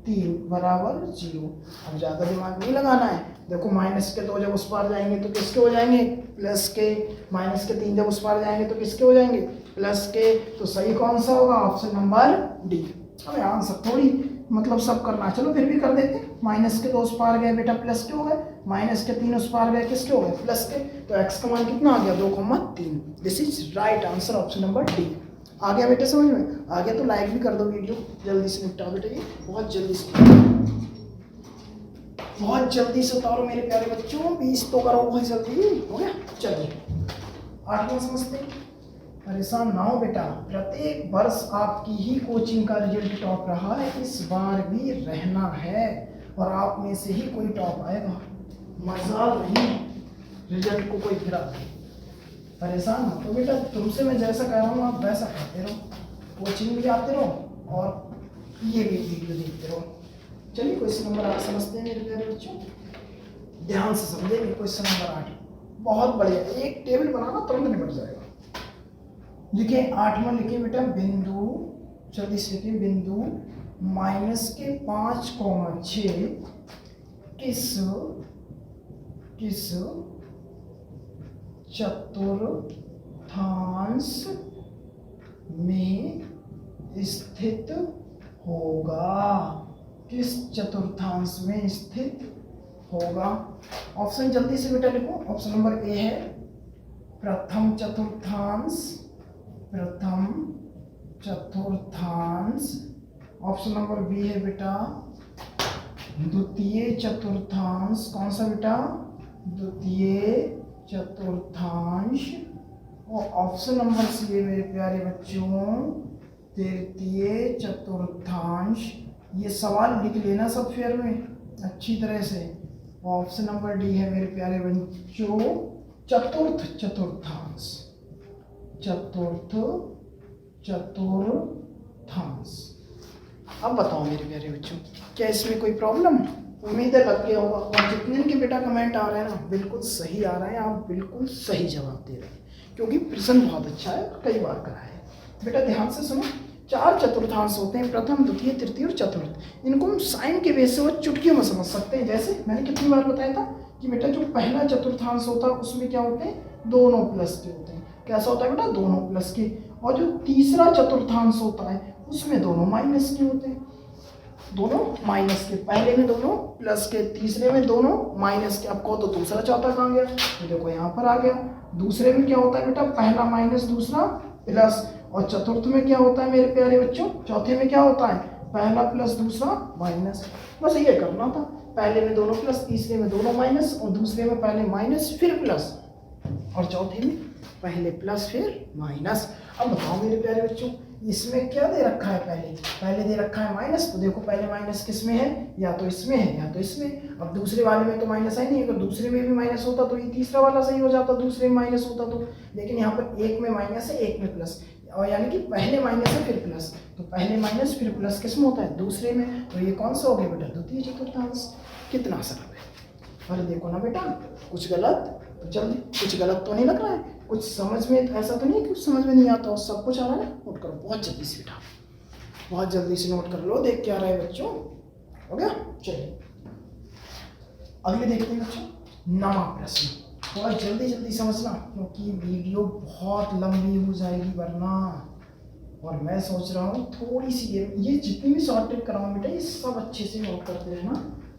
S1: 3 बराबर 0। अब ज़्यादा दिमाग नहीं लगाना है। देखो माइनस के 2 जब उस पार जाएंगे तो किसके हो जाएंगे, प्लस के। माइनस के 3 जब उस पार जाएंगे तो किसके हो जाएंगे, प्लस के। तो सही कौन सा होगा, ऑप्शन नंबर डी। अब आंसर थोड़ी मतलब सब करना, चलो फिर भी कर देते हैं। माइनस के 2 उस पार गए बेटा प्लस के हो गए, माइनस के 3 उस पार गए किसके हो गए, प्लस के। तो x का मान कितना आ गया, 2,3। This is right answer, option number D. आ गया बेटा समझ में, आ गया तो लाइक भी कर दो वीडियो, जल्दी से निपटाओ बेटा, ये बहुत जल्दी से, बहुत जल्दी से उतारो मेरे प्यारे बच्चों, 20 तो करो बहुत जल्दी। हो गया, चलिए 8वां समझते हैं। परेशान ना हो बेटा, प्रत्येक वर्ष आपकी ही कोचिंग का रिजल्ट टॉप रहा है, इस बार भी रहना है और आप में से ही कोई टॉप आएगा। मजाल नहीं रिजल्ट को कोई गिरा दे। परेशान हो तो बेटा तुमसे मैं जैसा कह रहा हूँ आप वैसा करते रहो, कोचिंग भी आते रहो और ये भी वीडियो देखते रहो। चलिए क्वेश्चन नंबर 8 समझते हैं मेरे प्यारे बच्चों, ध्यान से समझेंगे। क्वेश्चन नंबर 8 बहुत बढ़िया, एक टेबल बनाना तुरंत निपट जाएगा। लिखे 8वां लिखे बेटा, बिंदु, जल्दी से लिखे, बिंदु -5, 6 किस चतुर्थांश में स्थित होगा, किस चतुर्थांश में स्थित होगा। ऑप्शन जल्दी से बेटा लिखो। ऑप्शन नंबर ए है प्रथम चतुर्थांश, प्रथम चतुर्थांश। ऑप्शन नंबर बी है बेटा द्वितीय चतुर्थांश। कौन सा बेटा, द्वितीय चतुर्थांश। और ऑप्शन नंबर सी है मेरे प्यारे बच्चों तृतीय चतुर्थांश। ये सवाल लिख लेना सब फेयर में अच्छी तरह से। ऑप्शन नंबर डी है मेरे प्यारे बच्चों चतुर्थ चतुर्थांश, चतुर्थ चतुर्थांश। अब बताओ मेरे प्यारे बच्चों क्या इसमें कोई प्रॉब्लम, उम्मीद है लग गया होगा। और जितने के बेटा कमेंट आ रहे हैं ना बिल्कुल सही आ रहे हैं, आप बिल्कुल सही जवाब दे रहे हैं क्योंकि प्रश्न बहुत अच्छा है और कई बार करा है। बेटा ध्यान से सुनो, 4 चतुर्थांश होते हैं, प्रथम द्वितीय तृतीय और चतुर्थ। इनको हम साइन के बेस से वो चुटकियों में समझ सकते हैं। जैसे मैंने कितनी बार बताया था कि बेटा जो पहला चतुर्थांश होता है उसमें क्या होते हैं, दोनों प्लस के होते हैं। कैसा होता है बेटा, दोनों प्लस के। और जो तीसरा चतुर्थांश होता है उसमें दोनों माइनस के होते हैं, दोनों माइनस के। पहले में दोनों प्लस के, तीसरे में दोनों माइनस के। अब कहो तो दूसरा चौथा कहाँ गया, तो देखो यहाँ पर आ गया। दूसरे में क्या होता है बेटा, पहला माइनस दूसरा प्लस। और चतुर्थ में क्या होता है मेरे प्यारे बच्चों, चौथे में क्या होता है, पहला प्लस दूसरा माइनस। बस ये करना था, पहले में दोनों प्लस, तीसरे में दोनों माइनस, और दूसरे में पहले माइनस फिर प्लस, और चौथे में पहले प्लस फिर माइनस। अब बताओ मेरे प्यारे बच्चों इसमें क्या दे रखा है, पहले दे रखा है माइनस। तो देखो पहले माइनस किस में है, या तो इसमें है या तो इसमें। अब दूसरे वाले में तो माइनस है नहीं, अगर दूसरे में भी माइनस होता तो ये तीसरा वाला सही हो जाता, दूसरे में माइनस होता तो। लेकिन यहाँ पर एक में माइनस है एक में प्लस, और यानी कि पहले माइनस है फिर प्लस। तो पहले माइनस फिर प्लस किस में होता है, दूसरे में। तो ये कौन सा हो गया बेटा, द्वितीय चतुर्थांश। कितना सरल है। अरे देखो ना बेटा कुछ गलत, तो जल्दी कुछ गलत तो नहीं लग रहा है, कुछ समझ में ऐसा तो नहीं कि कुछ समझ में नहीं आता, सब कुछ आ रहा है ना। नोट करो बहुत जल्दी से बेटा, बहुत जल्दी से नोट कर लो। देख क्या रहा है बच्चों, हो गया। चलिए अगले देखते हैं बच्चों, नवा प्रश्न। थोड़ा जल्दी जल्दी समझना क्योंकि वीडियो बहुत लंबी हो जाएगी वरना। और मैं सोच रहा हूँ थोड़ी सी ये जितनी भी शॉर्ट ट्रिक कराऊँ बेटा ये सब अच्छे से नोट करते रहना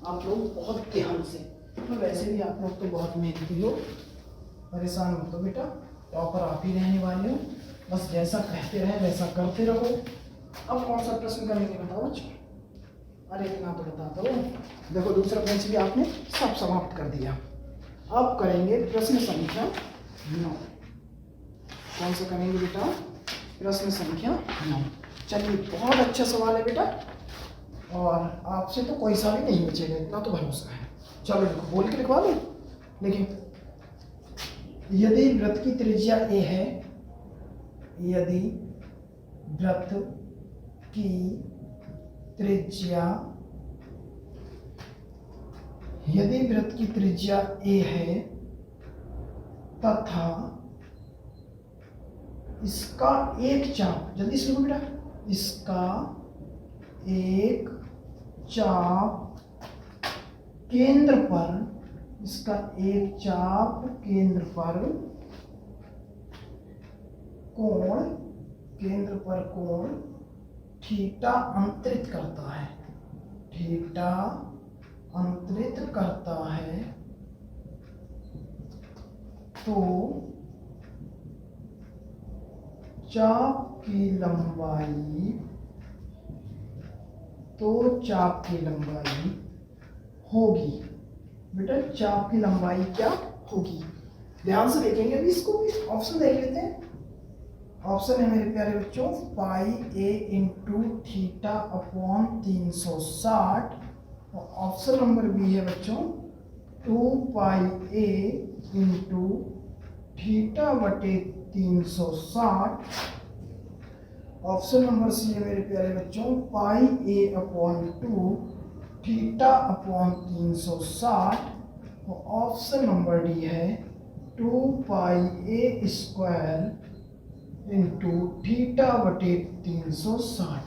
S1: आप लोग बहुत ध्यान से। तो वैसे भी आप लोग तो बहुत मेहनती हो, परेशान मत हो बेटा, टॉपर आप ही रहने वाले हो। बस जैसा कहते रहे वैसा करते रहो। अब कौन सा प्रश्न करेंगे बताओ बच्चों? अरे इतना तो बता दो। देखो दूसरा बेंच भी आपने सब समाप्त कर दिया। अब करेंगे प्रश्न संख्या 9। कौन सा करेंगे बेटा? प्रश्न संख्या 9। चलिए, बहुत अच्छा सवाल है बेटा, और आपसे तो कोई सा भी नहीं बचेगा, इतना तो भरोसा है। चलो देखो, बोल के लिखवा दो। देखिए, यदि वृत्त की त्रिज्या a है, यदि वृत्त की त्रिज्या a है तथा इसका एक चाप, जल्दी से लिखो बेटा, इसका एक चाप केंद्र पर, इसका एक चाप केंद्र पर कोण थीटा अंतरित करता है, थीटा अंतरित करता है, तो चाप की लंबाई होगी। बेटा चाप की लंबाई क्या होगी? ध्यान से देखेंगे अभी इसको भी। ऑप्शन देख लेते हैं। ऑप्शन है मेरे प्यारे बच्चों पाई a इंटू थीटा अपॉन 360, और ऑप्शन नंबर बी है बच्चों 2 पाई a इंटू थीटा बटे 360। ऑप्शन नंबर सी है मेरे प्यारे बच्चों पाई a अपॉन 2 थीटा अपॉन 360, और ऑप्शन नंबर डी है 2 पाई a स्क्वायर इंटू थीटा बटे 360।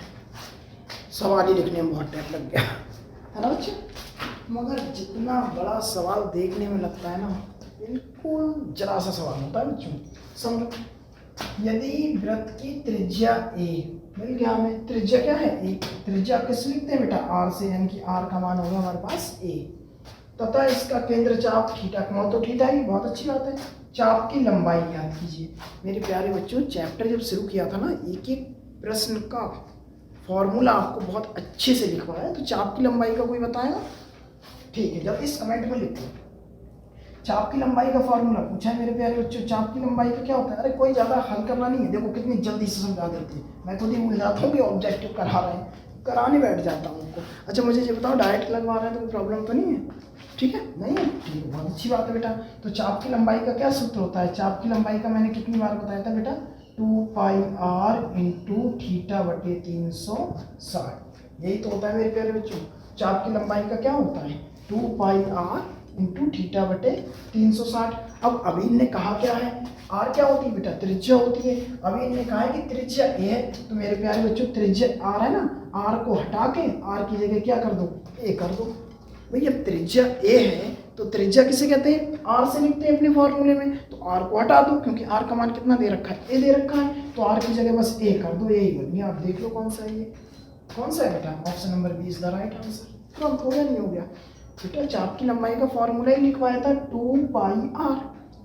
S1: सवाल ही लिखने में बहुत टाइम लग गया है ना बच्चे, मगर जितना बड़ा सवाल देखने में लगता है ना, बिल्कुल जरा सा सवाल होता है बच्चों। समझो, यदि वृत्त की त्रिज्या a, मिल गया हमें, त्रिज्या क्या है a, त्रिज्या किस लिखते हैं बेटा r से, यानी कि r का मान होगा हमारे पास a, तथा इसका केंद्र चाप थीटा, कौन तो थीटा ही, बहुत अच्छी बात है। चाप की लंबाई याद कीजिए मेरे प्यारे बच्चों, चैप्टर जब शुरू किया था ना, एक एक प्रश्न का फॉर्मूला आपको बहुत अच्छे से लिखवाया, तो चाप की लंबाई का कोई बताएगा? ठीक है, जब इस कमेंट में लिखो चाप की लंबाई का फॉर्मूला पूछा है मेरे प्यारे बच्चों। चाप की लंबाई का क्या होता है? अरे कोई ज़्यादा हल करना नहीं है, देखो कितनी जल्दी से समझा देते हैं। मैं खुद ही भूल जाता हूँ कि ऑब्जेक्टिव करा रहे हैं, कराने बैठ जाता हूँ उनको। अच्छा मुझे ये बताओ, डायरेक्ट लगवा रहे हैं तो कोई प्रॉब्लम तो नहीं है? ठीक है, नहीं है, ठीक है, बहुत अच्छी बात है बेटा। तो चाप की लंबाई का क्या सूत्र होता है? चाप की लंबाई का मैंने कितनी बार बताया था बेटा, 2 पाई r इंटू थीटा बटे 360। यही तो होता है मेरे प्यारे बच्चों, चाप की लंबाई का क्या होता है? 2 पाई r इंटू थीटा बटे 360। अब अभी ने कहा क्या है? r क्या होती है बेटा? त्रिज्या होती है। अभी इन्होंने कहा है कि त्रिज्या a है, तो मेरे प्यारे बच्चों त्रिज्या r है ना, r को हटा के r की जगह क्या कर दो? a कर दो। भैया त्रिज्या a है तो त्रिज्या किसे कहते हैं? r से लिखते हैं अपने फॉर्मूले में, तो r को हटा दो, क्योंकि r का मान कितना दे रखा है? a दे रखा है, तो r की जगह बस a कर दो, यही बन गया। आप देख लो कौन सा है ये, कौन सा है बेटा? Option number B is the right answer. तुरंत हो गया, नहीं हो गया बेटा? चाप की लंबाई का फॉर्मूला ही लिखवाया था 2 पाई r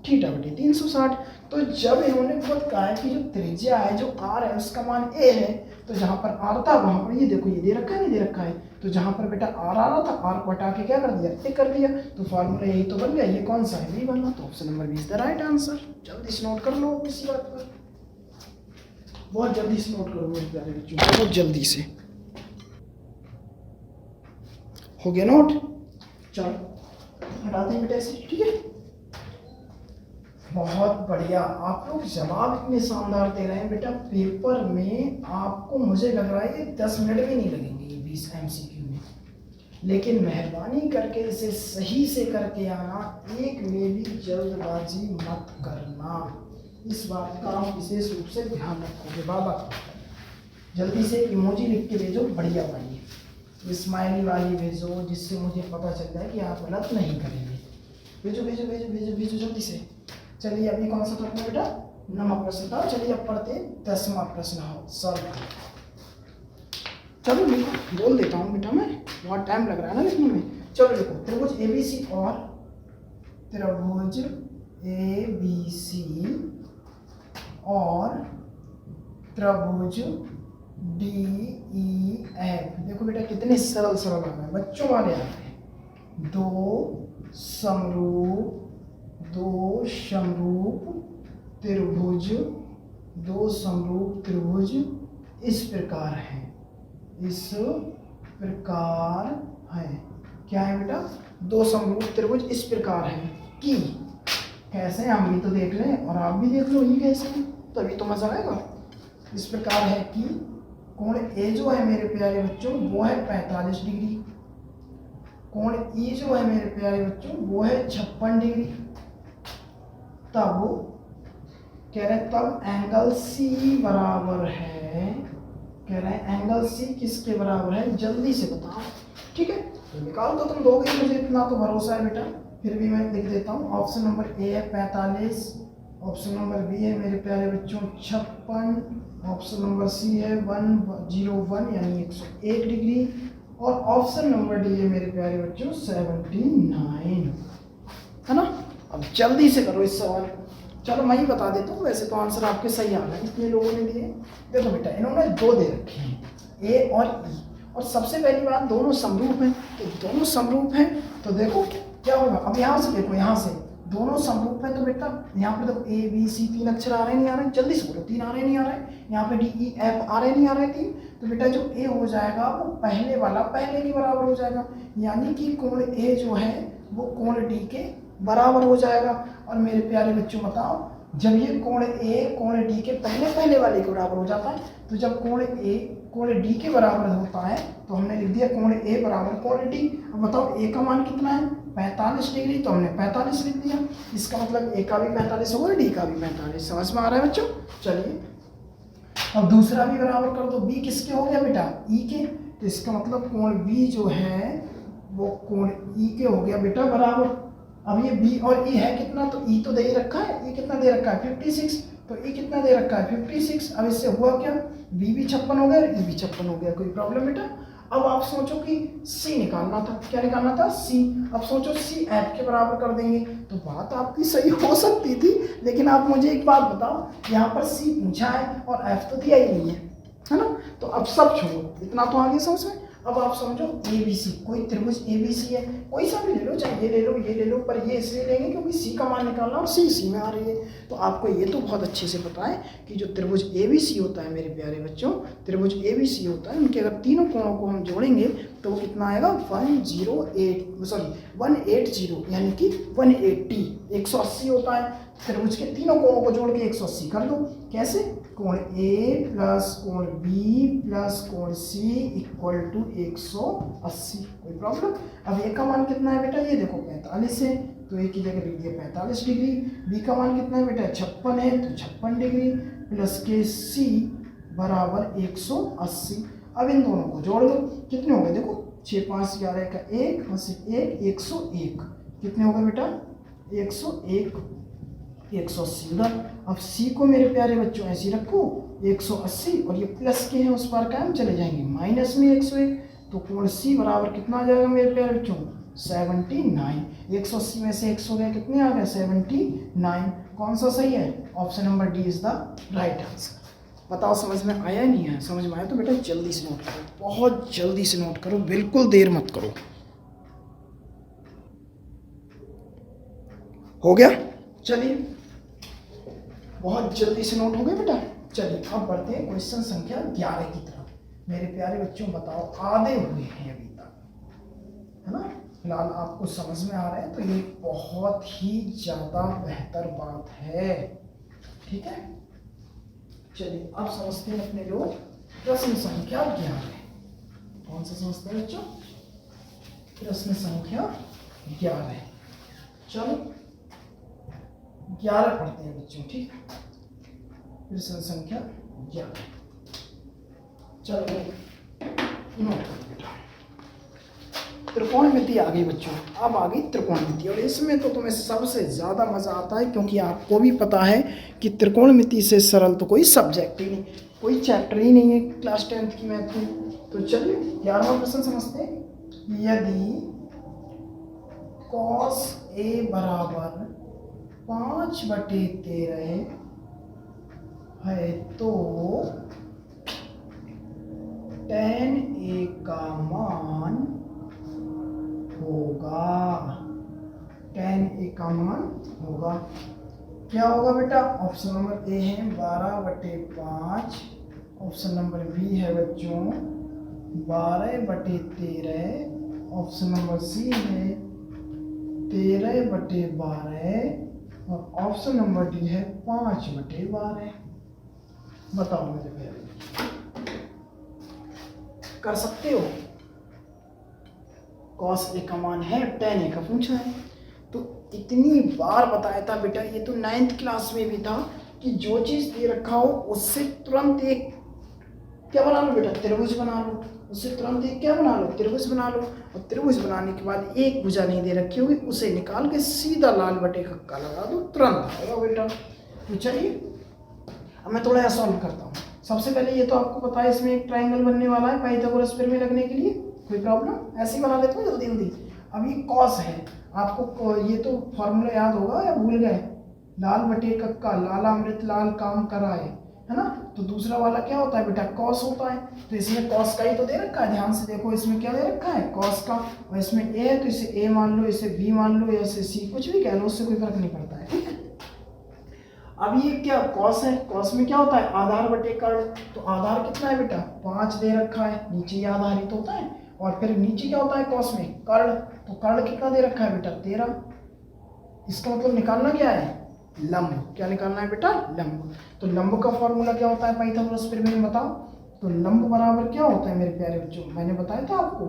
S1: थीटा बटे 360। तो जब इन्होंने खुद कहा है कि जो त्रिज्या है, जो r है, उसका मान a है, तो जहाँ पर r था वहाँ पर ये देखो ये दे रखा है, नहीं दे रखा है, तो जहाँ पर बेटा r आ रहा था, r को हटा के क्या कर दिया? a कर दिया। तो फॉर्मूला यही तो बन गया। ये कौन सा है? बी बना। तो option number B is the right answer. जल्दी से नोट कर लो इसी बात पर, बहुत जल्दी से नोट करो मेरे प्यारे बच्चों, बहुत जल्दी से। हो गया नोट? चलो हटाते हैं बेटा इसे, ठीक है? बहुत बढ़िया, आप लोग जवाब इतने शानदार दे रहे हैं बेटा, पेपर में आपको मुझे लग रहा है ये 10 मिनट भी नहीं लगेंगे ये 20 MCQ में। लेकिन मेहरबानी करके इसे सही से करके आना, एक में भी जल्दबाजी मत करना। इस बात का आप विशेष रूप से ध्यान रखोगे। बाबा जल्दी से इमोजी लिख के भेजो, बढ़िया वाली स्माइली वाली भेजो, जिससे मुझे पता चल जाए कि आप गलत नहीं करेंगे। भेजो भेजो भेजो भेजो भेजो जल्दी से। चलिए अभी कौन सा टॉपिक बेटा? 9वां प्रश्न था। चलिए अब पढ़ते 10वां प्रश्न हो सॉल्व। चलो लिखो, बोल देता हूँ बेटा, मैं बहुत टाइम लग रहा है ना लिखने में। चलो लिखो, त्रिभुज ABC और त्रिभुज ABC और त्रिभुज DEF। देखो बेटा कितने सरल सरल आ गए बच्चों वाले आ गए। दो समरूप त्रिभुज इस प्रकार है, क्या है बेटा? दो समरूप त्रिभुज इस प्रकार है कि, कैसे हम भी तो देख लें और आप भी देख लो ये कैसे है, तभी तो मजा आएगा। इस प्रकार है कि कोण ए जो है मेरे प्यारे बच्चों वो है 45 डिग्री, कोण ई जो है मेरे प्यारे बच्चों वो है 56 डिग्री। तब कह रहे तब एंगल सी बराबर है, कह रहे हैं एंगल सी किसके बराबर है, जल्दी से बताओ। ठीक है, तो निकाल दो, तुम दोगे मुझे इतना तो भरोसा है बेटा। फिर भी मैं लिख देता हूँ। ऑप्शन नंबर ए है 45, ऑप्शन नंबर बी है मेरे प्यारे बच्चों 56, ऑप्शन नंबर सी है 101 यानी 101 डिग्री, और ऑप्शन नंबर डी है मेरे प्यारे बच्चों 79, है ना। अब जल्दी से करो इस सवाल को। चलो मैं ही बता देता हूँ, वैसे तो आंसर आपके सही आ गए इतने लोगों ने दिए। देखो बेटा इन्होंने दो दे रखे हैं, ए और ई, और सबसे पहली बात दोनों समरूप हैं, तो दोनों समरूप हैं तो देखो क्या होगा। अब यहाँ से देखो, यहाँ से दोनों समरूप हैं तो बेटा यहाँ पर देखो ए बी सी 3 अक्षर आ रहे नहीं आ रहे, जल्दी से बोलो 3 आ रहे नहीं आ रहे, यहाँ पे डी ई एफ आ रहे नहीं आ रहे 3, तो बेटा जो ए हो जाएगा वो पहले वाला पहले के बराबर हो जाएगा, यानी कि कोण ए जो है वो कोण डी के बराबर हो जाएगा। और मेरे प्यारे बच्चों बताओ, जब ये कोण ए कोण डी के पहले वाले के बराबर हो जाता है, तो जब कोण ए कोण डी के बराबर होता है तो हमने लिख दिया कोण ए बराबर कोण डी। अब बताओ ए का मान कितना है 45 डिग्री, तो हमने 45 लिख दिया। इसका मतलब ए का भी 45 होगा, डी का भी 45। समझ में आ रहा है बच्चों? चलिए अब दूसरा भी बराबर कर दो। बी किसके हो गया बेटा? ई के, तो इसका मतलब कोण बी जो है वो कोण ई के हो गया बेटा बराबर। अब ये बी और ई है कितना, तो ई तो दे ही रखा है, ई कितना दे रखा है 56, तो ई कितना दे रखा है 56। अब इससे हुआ क्या, बी भी 56 हो गया और ई भी 56 हो गया। कोई प्रॉब्लम बेटा? अब आप सोचो कि सी निकालना था, क्या निकालना था? सी। अब सोचो सी एफ के बराबर कर देंगे, तो बात आपकी सही हो सकती थी, लेकिन आप मुझे एक बात बताओ, यहाँ पर सी पूछा है और एफ तो दिया ही नहीं है ना। तो अब सब छोड़ो, इतना तो आगे समझ में। अब आप समझो ABC, कोई त्रिभुज ABC है, कोई सा भी ले लो, चाहे ये ले लो ये ले लो, पर ये इसलिए लेंगे क्योंकि C का मान निकालना और C में आ रही है। तो आपको ये तो बहुत अच्छे से पता है कि जो त्रिभुज ABC होता है मेरे प्यारे बच्चों, त्रिभुज ABC होता है, उनके अगर तीनों कोणों को हम जोड़ेंगे तो वो कितना आएगा 180 यानी कि 180 180 होता है। त्रिभुज के तीनों कोणों को जोड़ के 180 कर दो। कैसे? कोण A प्लस कोण B प्लस कोण C इक्वल टू 180। कोई प्रॉब्लम? अब A का मान कितना है बेटा? ये देखो 45 है, तो A की जगह लिख दिया 45 डिग्री। B का मान कितना है बेटा? 56 है, तो 56 डिग्री प्लस के C बराबर 180। अब इन दोनों को जोड़ दो, कितने हो गए देखो 6 5 11 का 1 1 101, कितने हो गए बेटा? 101 180 उधर। अब C को मेरे प्यारे बच्चों ऐसे रखो 180, और ये प्लस के हैं उस पर का हम चले जाएंगे माइनस में 101, तो कोण C बराबर कितना आ जाएगा मेरे प्यारे बच्चों? 79। 180 में से 100 गए, कितने आ गए? 79। कौन सा सही है? Option number D is the right answer. बताओ समझ में आया नहीं है? समझ में आया तो बेटा जल्दी से नोट करो, बहुत जल्दी से नोट करो, बिल्कुल देर मत करो। हो गया? चलिए बहुत जल्दी से नोट हो गया बेटा। चलिए अब बढ़ते हैं क्वेश्चन संख्या 11 की तरफ। मेरे प्यारे बच्चों बताओ, आधे हुए हैं अभी तक, है ना। फिलहाल आपको समझ में आ रहा है तो ये बहुत ही ज़्यादा बेहतर बात है, ठीक है। चलिए अब समझते हैं अपने लोग प्रश्न संख्या 11। कौन सा समझते हैं बच्चों? प्रश्न संख्या 11। चलो 11 पढ़ते हैं बच्चों, ठीक है। प्रश्न संख्या 11। चलो नोट करो बेटा। त्रिकोणमिति आ गई बच्चों, अब आ गई त्रिकोणमिति, और इसमें तो तुम्हें सबसे ज़्यादा मज़ा आता है, क्योंकि आपको भी पता है कि त्रिकोणमिति से सरल तो कोई सब्जेक्ट ही नहीं, कोई चैप्टर ही नहीं है क्लास 10th की मैथ में। तो चलिए 11वां प्रश्न समझते हैं। यदि कॉस ए बराबर 5/13 है तो tan ए का मान होगा, tan ए का मान होगा क्या होगा बेटा? ऑप्शन नंबर ए है 12/5, ऑप्शन नंबर बी है बच्चों 12/13, ऑप्शन नंबर सी है 13/12 और ऑप्शन नंबर डी है 5/12। बताओ मेरे प्यारे, कर सकते हो? कॉस ए का मान है, tan ए का पूछा है, तो इतनी बार बताया था बेटा, ये तो 9th क्लास में भी था कि जो चीज़ दे रखा हो उससे तुरंत एक क्या बना लो बेटा? त्रिभुज बना लो। उससे तुरंत एक क्या बना लो? त्रिभुज बना लो। और त्रिभुज बनाने के बाद एक भुजा नहीं दे रखी होगी, उसे निकाल के सीधा लाल बटे खक्का लगा दो, तुरंत आएगा बेटा। तो चलिए अब मैं थोड़ा सॉल्व करता हूँ। सबसे पहले ये तो आपको पता है इसमें एक ट्राइंगल बनने वाला है पाइथागोरस थ्योरम में लगने के लिए, कोई प्रॉब्लम? ऐसे ही बना लेते हो जल्दी जल्दी। अब ये कॉस है, आपको ये तो फॉर्मूला याद होगा या भूल गए? लाल बटे कक्का, लाला अमृत लाल काम कराए, है ना? तो दूसरा वाला क्या होता है बेटा? कॉस होता है। तो इसमें कॉस का ही तो दे रखा है, ध्यान से देखो इसमें क्या दे रखा है? कॉस का। और इसमें ए है तो इसे ए मान लो, इसे बी मान लो या इसे सी, कुछ भी कह लो, उससे कोई फर्क नहीं पड़ता है, ठीक है? अब ये क्या कॉस है, कॉस में क्या होता है? आधार बटे कर्ण। तो आधार कितना है बेटा? 5 दे रखा है, नीचे ये आधारित होता है। और फिर नीचे क्या होता है कॉस में? कर्ण। तो कर्ण कितना दे रखा है बेटा? 13। इसका मतलब निकालना क्या है? लंब। क्या निकालना है बेटा? लंब। तो लंब का फॉर्मूला क्या होता है पाइथागोरस थ्योरम में, बताओ? तो लंब बराबर क्या होता है मेरे प्यारे बच्चों? मैंने बताया था आपको,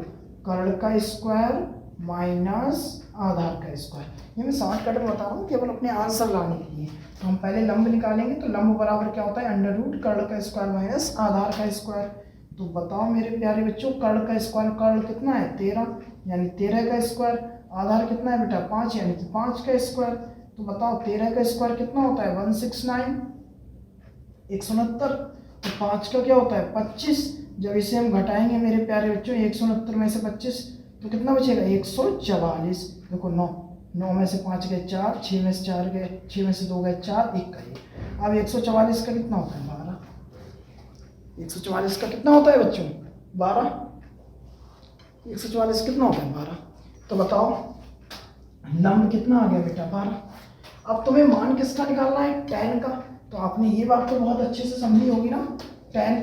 S1: कर्ण का स्क्वायर माइनस आधार का स्क्वायर। ये मैं शॉर्टकट में बता रहा हूँ केवल अपने आंसर लाने के लिए। तो हम पहले लंब निकालेंगे, तो लंब बराबर क्या होता है? अंडर रूट कर्ण का स्क्वायर माइनस आधार का स्क्वायर। तो बताओ मेरे प्यारे बच्चों, कर्ण का स्क्वायर, कर्ण कितना है? 13, यानी 13 का स्क्वायर। आधार कितना है बेटा? 5, यानी कि 5 का स्क्वायर। तो बताओ 13 का स्क्वायर कितना होता है? 169, 169। तो 5 का क्या होता है? 25। जब इसे हम घटाएंगे मेरे प्यारे बच्चों 169 में से 25, तो कितना बचेगा? 144। देखो 9 में से 5 गए 4, 6 में से 4 गए, 6 में से 2 गए 4, 1 का। अब 144 का कितना होता है? 12। 144 का कितना होता है बच्चों? 12। 144 कितना होता है? 12। तो बताओ लंब कितना आ गया बेटा? 12। अब तुम्हें मान किसका निकालना है? tan का। तो आपने ये बात तो बहुत अच्छे से समझी होगी ना, tan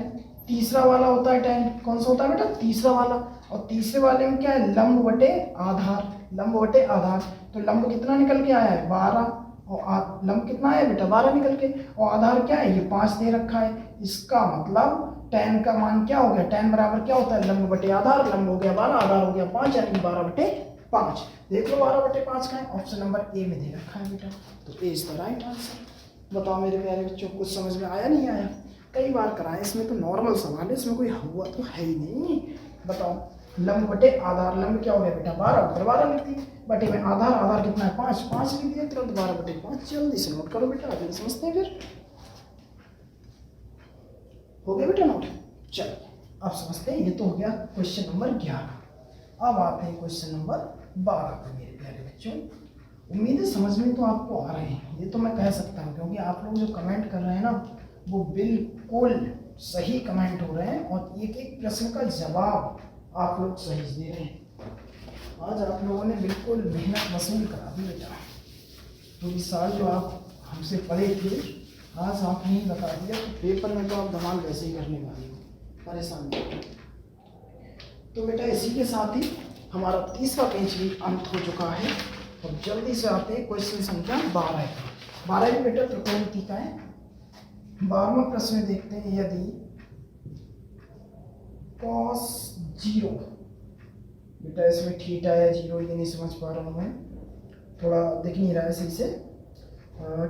S1: तीसरा वाला होता है। tan कौन सा होता है बेटा? तीसरा वाला। और तीसरे वाले में क्या है? लंब बटे आधार, लंब बटे आधार। तो लंब कितना निकल के आया है? 12। और लंब कितना आया बेटा? 12 निकल के। और आधार क्या है? ये 5 दे रखा है। इसका मतलब tan का मान क्या हो गया? tan बराबर क्या होता है? लंब बटे आधार। लंब हो गया 12, आधार हो गया 5, यानी 12/5। देख लो 12/5 का है, ऑप्शन नंबर ए में दे रखा है बेटा। तो ए इज द राइट आंसर। बताओ मेरे प्यारे बच्चों, कुछ समझ में आया नहीं आया? कई बार कराए, इसमें तो नॉर्मल सवाल है, इसमें कोई हुआ तो है ही नहीं। बताओ लंब बटे आधार, लंब क्या हो गया बेटा? 12, ऊपर 12 लिख दी, बटे में आधार, आधार कितना है? 5, 5 लिख दिया तुरंत 12/5। जल्दी से नोट करो बेटा, आगे समझते हैं फिर। हो गया बेटा नोट? चलिए अब समझते हैं। ये तो हो गया क्वेश्चन नंबर 11। अब आते हैं क्वेश्चन नंबर 12 पे मेरे प्यारे बच्चों। उम्मीद है समझ में तो आपको आ रहे हैं, ये तो मैं कह सकता हूँ, क्योंकि आप लोग जो कमेंट कर रहे हैं ना, वो बिल्कुल सही कमेंट हो रहे हैं और एक एक प्रश्न का जवाब आप लोग सही दे रहे हैं। आज आप लोगों ने बिल्कुल मेहनत वसूल करा दी बेटा। तो इस साल जो आप हमसे पढ़े थे, आज आपने ही बता दिया, तो पेपर में तो आप धमाल वैसे ही करने वाले हो, परेशान नहीं। तो बेटा इसी के साथ ही हमारा तीसरा पेज भी अंत हो चुका है। और जल्दी से आते हैं क्वेश्चन संख्या 12 है। 12 भी बेटा त्रिकोणमिति का है। 12वां प्रश्न देखते हैं। यदि cos 0, बेटा इसमें थीटा या 0 ये नहीं समझ पा रहा हूँ मैं, थोड़ा दिख नहीं रहा है सही से।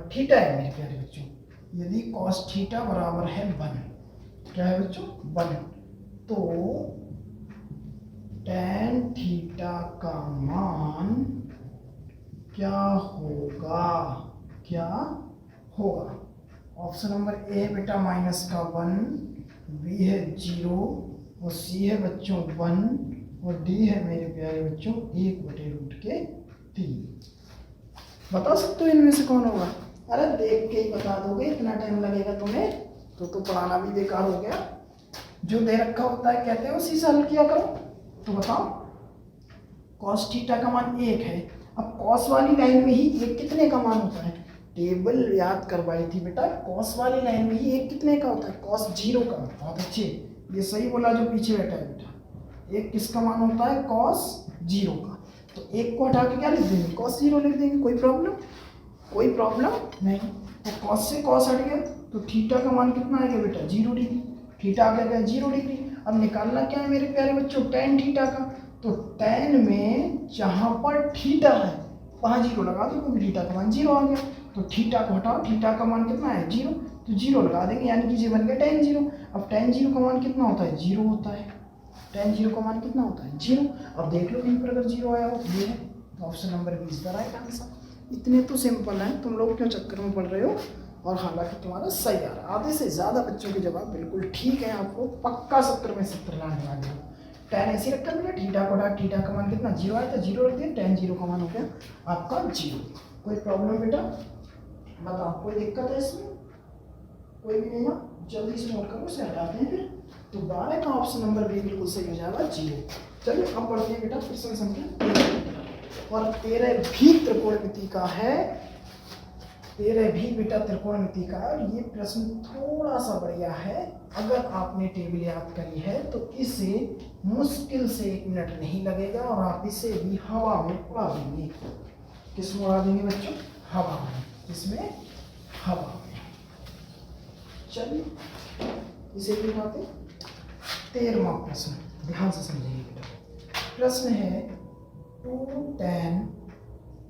S1: थीटा है मेरे प्यारे बच्चों। यदि cos थीटा बराबर है 1, क्या है बच्चों? 1, तो tan थीटा का मान क्या होगा? क्या होगा? ऑप्शन नंबर ए है बेटा माइनस का 1, बी है 0 और सी है बच्चों 1 और डी है मेरे प्यारे बच्चों 1/√3। 3। बता सकते हो इनमें से कौन होगा? अरे देख के ही बता दोगे, इतना टाइम लगेगा तुम्हें तो पढ़ाना भी बेकार हो गया। जो दे रखा होता है कहते हैं उसी से हल किया करो। तो बताओ कॉस थीटा का मान 1 है। अब कॉस वाली लाइन में ही 1 कितने का मान होता है? टेबल याद करवाई थी बेटा, कॉस वाली लाइन में ही 1 कितने का होता है? कॉस 0 का। बहुत अच्छे, ये सही बोला जो पीछे बैठा है बेटा। 1 किसका मान होता है? कॉस 0 का। तो 1 को हटा के क्या लिख देंगे? कॉस 0 लिख देंगे। कोई प्रॉब्लम? कोई प्रॉब्लम नहीं। तो कॉस से कॉस हट गया तो थीटा का मान कितना आएगा बेटा? 0 डिग्री। थीटा आ गया 0 डिग्री। अब निकालना क्या है मेरे प्यारे बच्चों? tan थीटा का। तो tan में जहाँ पर थीटा है वहाँ 0 लगा दो, क्योंकि थीटा का मान 0 आ गया। तो थीटा को हटाओ, थीटा का मान कितना है? 0। तो 0 लगा देंगे, यानी कि ये बन गया tan 0। अब tan 0 का मान कितना होता है? 0 होता है। tan 0 का मान कितना होता है? 0। अब देख लो कहीं पर अगर 0 आया हो तो ये है। तो option number 20 the right answer. इतने तो सिंपल हैं, तुम लोग क्यों चक्कर में पड़ रहे हो? और हालांकि तुम्हारा सही आ रहा है, आधे से ज़्यादा बच्चों के जवाब बिल्कुल ठीक है। आपको पक्का 70 में 70 लाने वाले हो। tan ऐसे रखकर बेटा, थीटा को हटा, थीटा का मान कितना? 0 आया था, 0 रख दिया, tan 0 का मान हो गया आपका 0। कोई प्रॉब्लम बेटा? बताओ कोई दिक्कत है इसमें? कोई भी नहीं ना? जल्दी से नोट करो, उसे हटाते हैं फिर। तो 12 का ऑप्शन नंबर भी बिल्कुल सही हो जाएगा, 0। चलिए अब बढ़ते हैं बेटा प्रश्न संख्या 13। और 13 भी त्रिकोणमिति का है। 13 भी बेटा त्रिकोणमिति का है। और ये प्रश्न थोड़ा सा बढ़िया है। अगर आपने टेबल याद करी है तो इसे मुश्किल से 1 मिनट नहीं लगेगा और आप इसे भी हवा में उड़ा देंगे। किसमें उड़ा देंगे बच्चों? हवा में। इसमें हवा में। चलिए इसे भी उठाते। 13वां प्रश्न ध्यान से समझिए बेटा। प्रश्न है 2 tan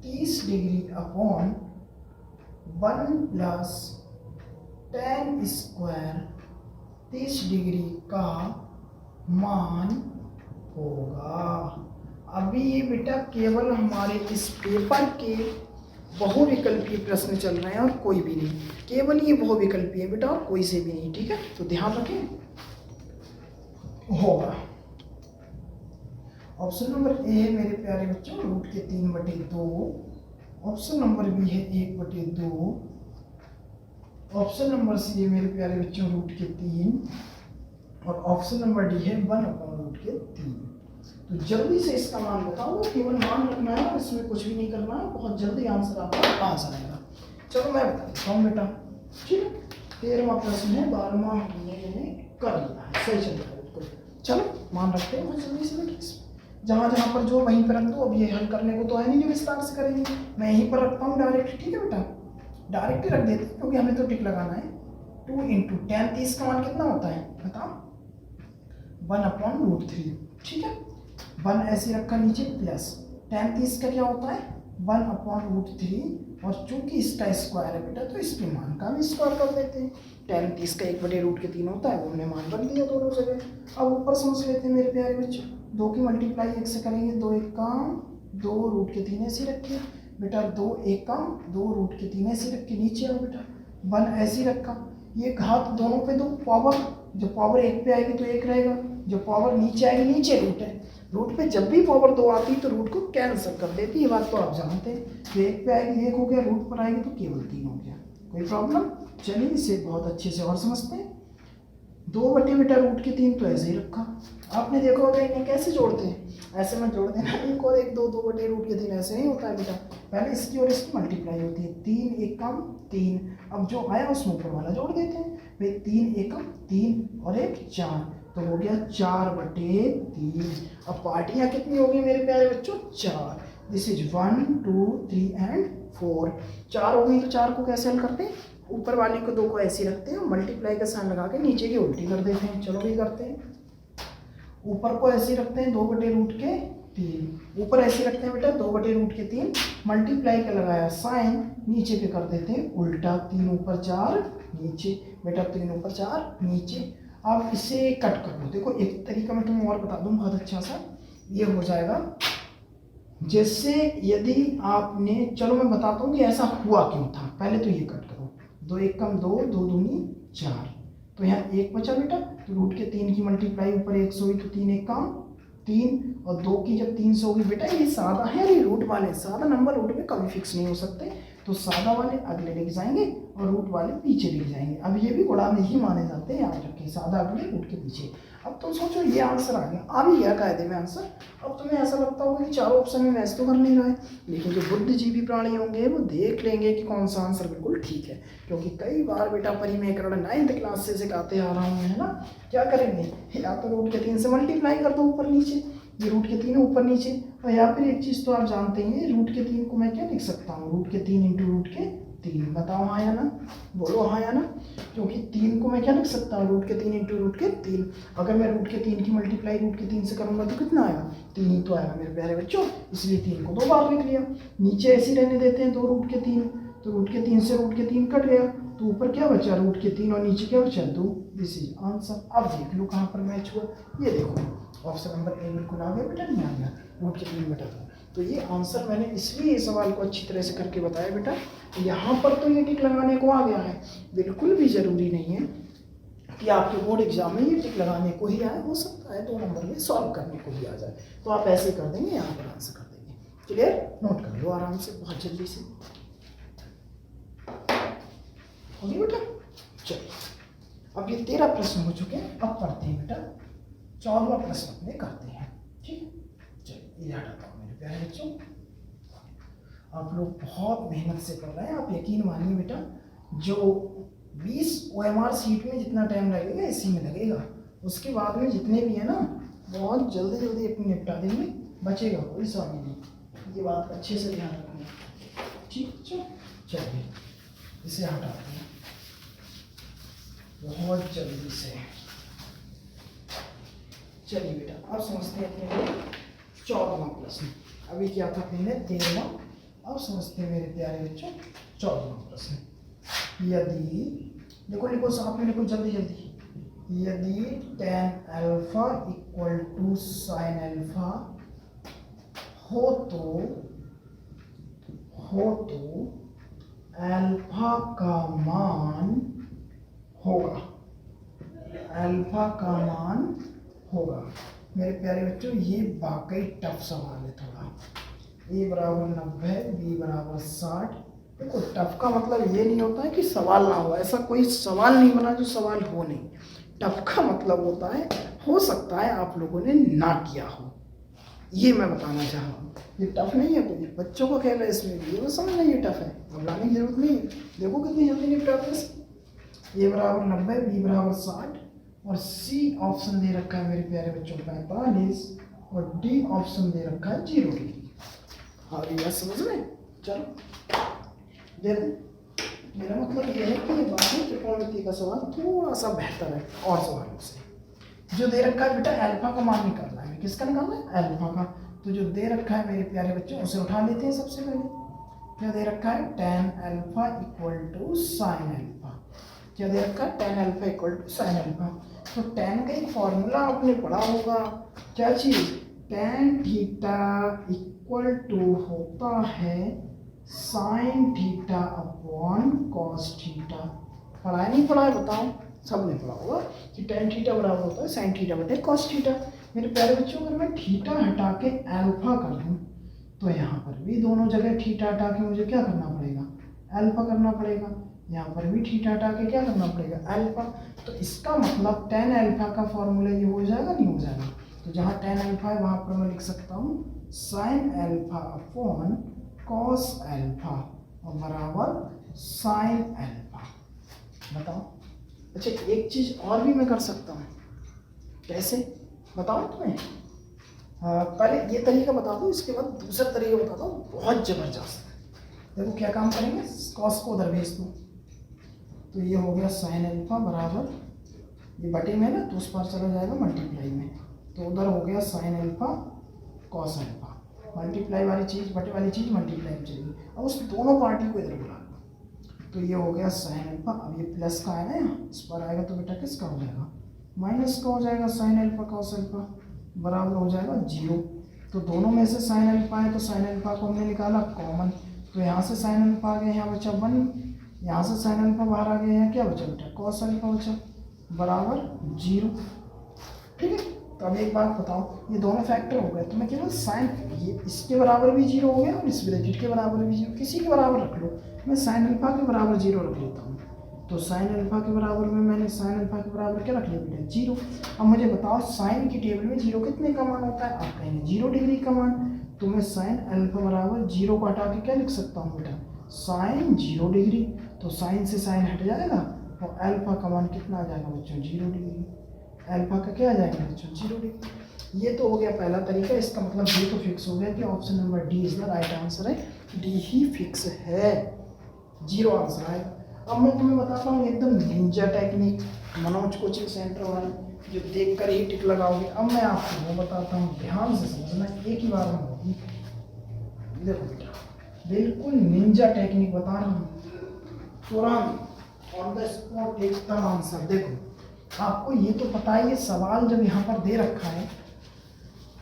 S1: 30 degree upon 1 plus tan square 30 degree का मान होगा। अभी ये बेटा केवल हमारे इस पेपर के बहुविकल्पीय प्रश्न चल रहे हैं और कोई भी नहीं। केवल ये बहुविकल्पीय है बेटा और कोई से भी नहीं, ठीक है? तो ध्यान रखें, होगा। ऑप्शन नंबर ए है मेरे प्यारे बच्चों रूट के 3/2। ऑप्शन नंबर बी है 1/2। ऑप्शन नंबर सी है मेरे प्यारे बच्चों रूट के 3। और ऑप्शन नंबर डी है 1/√3। तो जल्दी से इसका मान बताओ, केवल मान रखना है, इसमें कुछ भी नहीं करना है। बहुत जल्दी आंसर आपका पास आएगा। चलो मैं बता देता हूँ बेटा, ठीक है? 13वां प्रश्न है, 12वां हमने कर लिया है, सही चल रहा है बिल्कुल। चलो मान रखते हैं बहुत जल्दी से बेटा। जहाँ जहाँ पर जो वहीं पर रख दो। अब ये हल करने को तो है नहीं जो विस्तार से करेंगे, मैं यहीं पर रखता हूँ डायरेक्ट, ठीक है बेटा? डायरेक्ट ही रख देते हैं क्योंकि हमें तो टिक लगाना है। 2 × tan 30 का मान कितना होता है बताओ? 1/√3, ठीक है? 1 ऐसे रखा नीचे प्लस tan 30 का क्या होता है? 1/√3। और चूंकि इसका स्क्वायर है बेटा तो इसके मान का भी स्क्वायर कर देते हैं। tan 30 का 1/√3 होता है, वो हमने मान रख दिया दोनों जगह। अब ऊपर समझ लेते हैं मेरे प्यारे बच्चों। 2 की मल्टीप्लाई 1 से करेंगे, 2 1 काम 2√3 ऐसे रखिए बेटा, 2 1 काम 2√3 ऐसे रख के नीचे आओ बेटा। 1 ऐसे रखा, ये घात दोनों पे दो, पावर जो पावर 1 पे आएगी तो 1 रहेगा, जो पावर नीचे आएगी नीचे रूट है। रूट पे जब भी पावर 2 आती है तो रूट को कैंसिल कर देती है, ये बात तो आप जानते हैं। तो 1 पे आएगी 1 हो गया, रूट पर आएगी तो केवल 3 हो गया। कोई प्रॉब्लम? चलिए इसे बहुत अच्छे से और समझते हैं। 2/√3 तो ऐसे ही रखा। आपने देखा होगा इन्हें कैसे जोड़ते हैं, ऐसे में जोड़ देना, 1 और 1 2, 2/√3 ऐसे नहीं होता है बेटा। पहले इसकी और इसकी मल्टीप्लाई होती है, 3 1 कम 3। अब जो आया उसमें ऊपर वाला जोड़ देते हैं भाई, 3 1 कम 3 और 1 4, तो हो गया 4/3। अब पार्टियां कितनी होगी मेरे प्यारे बच्चों? 4। This is 1 2 3 and 4। 4 हो गई तो 4 को कैसे हल करते हैं? ऊपर वाले को 2 को ऐसे रखते हैं, मल्टीप्लाई का साइन लगा के नीचे की उल्टी कर देते हैं। चलो भी करते हैं। ऊपर को ऐसे रखते हैं 2/√3, ऊपर ऐसे रखते हैं बेटा 2/√3, मल्टीप्लाई का लगाया साइन, नीचे पे कर देते हैं उल्टा। 3 ऊपर 4 नीचे बेटा, 3 ऊपर 4 नीचे। अब इसे कट कर लो। देखो एक तरीका मैं तुम्हें और बता दूं बहुत अच्छा सा, ये हो जाएगा जैसे यदि आपने, चलो मैं बताता हूँ कि ऐसा हुआ क्यों था। पहले तो ये कट करो, 2 1 कम 2, 2 दूनी 4, तो यहाँ 1 बचा बेटा। तो √3 की मल्टीप्लाई ऊपर 1 हुई तो 3 1 कम 3 और 2 की जब 3 से होगी बेटा, ये सादा है और ये रूट वाले, सादा नंबर रूट में कभी फिक्स नहीं हो सकते, तो सादा वाले अगले लिख जाएंगे और रूट वाले पीछे लिख जाएंगे। अब ये भी गुणा में ही माने जाते हैं, याद रखें, सादा अगले रूट के पीछे। अब तुम सोचो ये आंसर आ गया, आ भी गया कायदे में आंसर। अब तुम्हें ऐसा लगता होगा कि चारों ऑप्शन में मैच तो कर नहीं रहा है, लेकिन जो बुद्धिजीवी प्राणी होंगे वो देख लेंगे कि कौन सा आंसर बिल्कुल ठीक है, क्योंकि कई बार बेटा परिमेकरण 9th क्लास से सिखाते आ रहा हूँ, है ना। क्या करेंगे, या तो रूट के 3 से मल्टीप्लाई कर दो ऊपर नीचे, ये रूट के 3 ऊपर नीचे, और या फिर एक चीज़ तो आप जानते हैं, रूट के 3 को मैं क्या लिख सकता हूँ, रूट के 3 इंटू रूट के 3। बताओ हाँ या ना, बोलो हाँ या ना, क्योंकि 3 को मैं क्या लिख सकता हूँ, रूट के 3 इंटू रूट के 3। अगर मैं रूट के 3 की मल्टीप्लाई रूट के 3 से करूँगा तो कितना आएगा, 3 ही तो आएगा मेरे प्यारे बच्चों, इसलिए 3 को 2 बार लिख लिया। नीचे ऐसे रहने देते हैं 2 रूट के 3, तो रूट के 3 से रूट के 3 कट गया, तो ऊपर क्या बचा, रूट के 3 और नीचे क्या बचा, 2। This is answer. अब देख लो कहाँ पर मैच हुआ, ये देखो ऑप्शन नंबर ए बिल्कुल आ गया बेटा, नहीं आ गया, रूट के 3 बटा 2। तो ये आंसर मैंने इसलिए इस सवाल को अच्छी तरह से करके बताया बेटा, यहाँ पर तो ये टिक लगाने को आ गया है, बिल्कुल भी ज़रूरी नहीं है कि आपके बोर्ड एग्जाम में ये टिक लगाने को ही आए, हो सकता है 2 नंबर में सॉल्व करने को भी आ जाए, तो आप ऐसे कर देंगे, यहाँ पर आंसर कर देंगे। क्लियर, नोट कर लो आराम से, बहुत जल्दी से होगी बेटा। चलो अब ये 13 प्रश्न हो चुके हैं, अब पढ़ते हैं बेटा 14वां प्रश्न अपने करते हैं, ठीक है। चलो ये हटाता हूँ मेरे प्यारे बच्चों, आप लोग बहुत मेहनत से पढ़ रहे हैं, आप यकीन मानिए बेटा, जो 20 OMR सीट में जितना टाइम लगेगा इसी में लगेगा, उसके बाद में जितने भी है ना बहुत जल्दी जल्दी अपनी निपटा देंगे, बचेगा कोई सवाल नहीं, ये बात अच्छे से ध्यान रखना, ठीक। चलिए इसे हटाते हैं बहुत जल्दी से। चलिए बेटा अब समझते हैं अपने 14वां प्रश्न, अभी क्या था अपने 13वां, अब समझते हैं मेरे प्यारे बच्चों 14वां प्रश्न। यदि देखो, लिखो साथ में लिखो जल्दी जल्दी, यदि tan alpha equal to sine alpha हो तो अल्फा का मान होगा, अल्फा का मान होगा। मेरे प्यारे बच्चों ये वाकई टफ सवाल है थोड़ा, a बराबर 90, b बराबर 60। देखो टफ का मतलब ये नहीं होता है कि सवाल ना हो, ऐसा कोई सवाल नहीं बना जो सवाल हो नहीं। टफ का मतलब होता है हो सकता है आप लोगों ने ना किया हो, ये मैं बताना चाह रहा हूँ। ये टफ नहीं है, कोई बच्चों का खेल है इसमें भी, ये तो समझना ये टफ है, घबराने की जरूरत नहीं है। देखो कितनी जल्दी निपटाते हैं, a बराबर 90, b बराबर 60 और c ऑप्शन दे रखा है मेरे प्यारे बच्चों 45 और d ऑप्शन दे रखा है 0 डिग्री। हाँ ये समझ में, चलो देखो मेरा मतलब ये है कि बाकी त्रिकोणमिति का सवाल थोड़ा सा बेहतर है और सवालों से। जो दे रखा है बेटा अल्फा का मान निकालना है, किसका निकालना है, अल्फा का। तो जो दे रखा है मेरे प्यारे बच्चों उसे उठा लेते हैं सबसे पहले। क्या दे रखा है, tan alpha equal to sine alpha. क्या दे रखा है, tan alpha equal to sine alpha. तो tan का एक फॉर्मूला आपने पढ़ा होगा, क्या चीज़, tan थीटा इक्वल टू होता है sine theta upon cos theta. पढ़ा है नहीं पढ़ा है बताओ, सबने पढ़ा होगा कि tan थीटा बराबर होता है साइन थीटा बटे कॉस थीटा। मेरे प्यारे बच्चों अगर मैं थीटा हटा के अल्फा कर दूं तो यहाँ पर भी दोनों जगह थीटा हटा के मुझे क्या करना पड़ेगा, अल्फा करना पड़ेगा। यहाँ पर भी थीटा हटा के क्या करना पड़ेगा, अल्फा। तो इसका मतलब tan अल्फा का फॉर्मूला ये हो जाएगा, नहीं हो जाएगा। तो जहाँ tan अल्फा है वहाँ पर मैं लिख सकता हूँ sine alpha upon cos alpha और बराबर साइन अल्फा। बताओ। अच्छा एक चीज़ और भी मैं कर सकता हूँ, कैसे बताओ तुम्हें, पहले ये तरीका बता दो, इसके बाद दूसरा तरीका बता दो, बहुत ज़बरदस्त। देखो क्या काम करेंगे, कॉस को उधर भेज दो, तो ये हो गया साइन अल्फा बराबर, ये बटे में ना तो उस पर चला जाएगा मल्टीप्लाई में, तो उधर हो गया sine alpha cos alpha. Multiply वाली चीज़ बटे वाली चीज़ मल्टीप्लाई में चलेगी। अब उस दोनों पार्टी को इधर बुला लो, तो ये हो गया साइन अल्फा। अब ये प्लस का है ना यहाँ, इस पर आएगा तो बेटा किसका हो जाएगा, माइनस का हो जाएगा, साइन अल्फा कॉस अल्फा बराबर हो जाएगा 0। तो दोनों में से साइन अल्फा है तो साइन अल्फा को हमने निकाला कॉमन, तो यहाँ से साइन अल्फा आ गया, यहाँ बचा 1, यहाँ से साइन अल्फा बाहर आ गया, यहाँ क्या बचा बेटा, कॉस अल्फा बचा बराबर 0। ठीक है, तो अब एक बात बताओ, ये दोनों फैक्टर हो गए तो मैं केवल साइन, ये इसके बराबर भी 0 हो गया और इस ब्रैकेट के बराबर भी 0, किसी के बराबर रख लो, मैं साइन अल्फा के बराबर 0 रख लेता हूँ। तो साइन अल्फा के बराबर में मैंने साइन अल्फा के बराबर क्या रख लिया बेटा, 0। अब मुझे बताओ साइन की टेबल में 0 कितने का मान होता है, आप कहेंगे 0 डिग्री का मान। तो मैं साइन अल्फा बराबर 0 को हटा के क्या लिख सकता हूँ बेटा, साइन 0 डिग्री। तो साइन से साइन हट जाएगा तो अल्फा का मान कितना आ जाएगा बच्चों, 0 डिग्री। अल्फा का क्या आ जाएगा बच्चों, 0 डिग्री। ये तो हो गया पहला तरीका। इसका मतलब ये तो फिक्स हो गया कि option number D is the right answer है, डी ही फिक्स है, 0 आंसर आएगा। अब मैं तुम्हें बताता हूँ एकदम Ninja technique, Manoj coaching centre वाली, जो देख कर ही टिक लगाओगे। अब मैं आपको वो बताता हूँ, ध्यान से समझना, एक ही बार में होगी। देखो बेटा, बिल्कुल निंजा टेक्निक बता रहा हूँ, तुरंत ऑन द स्पॉट एकदम आंसर। देखो आपको ये तो पता है, ये सवाल जब यहाँ पर दे रखा है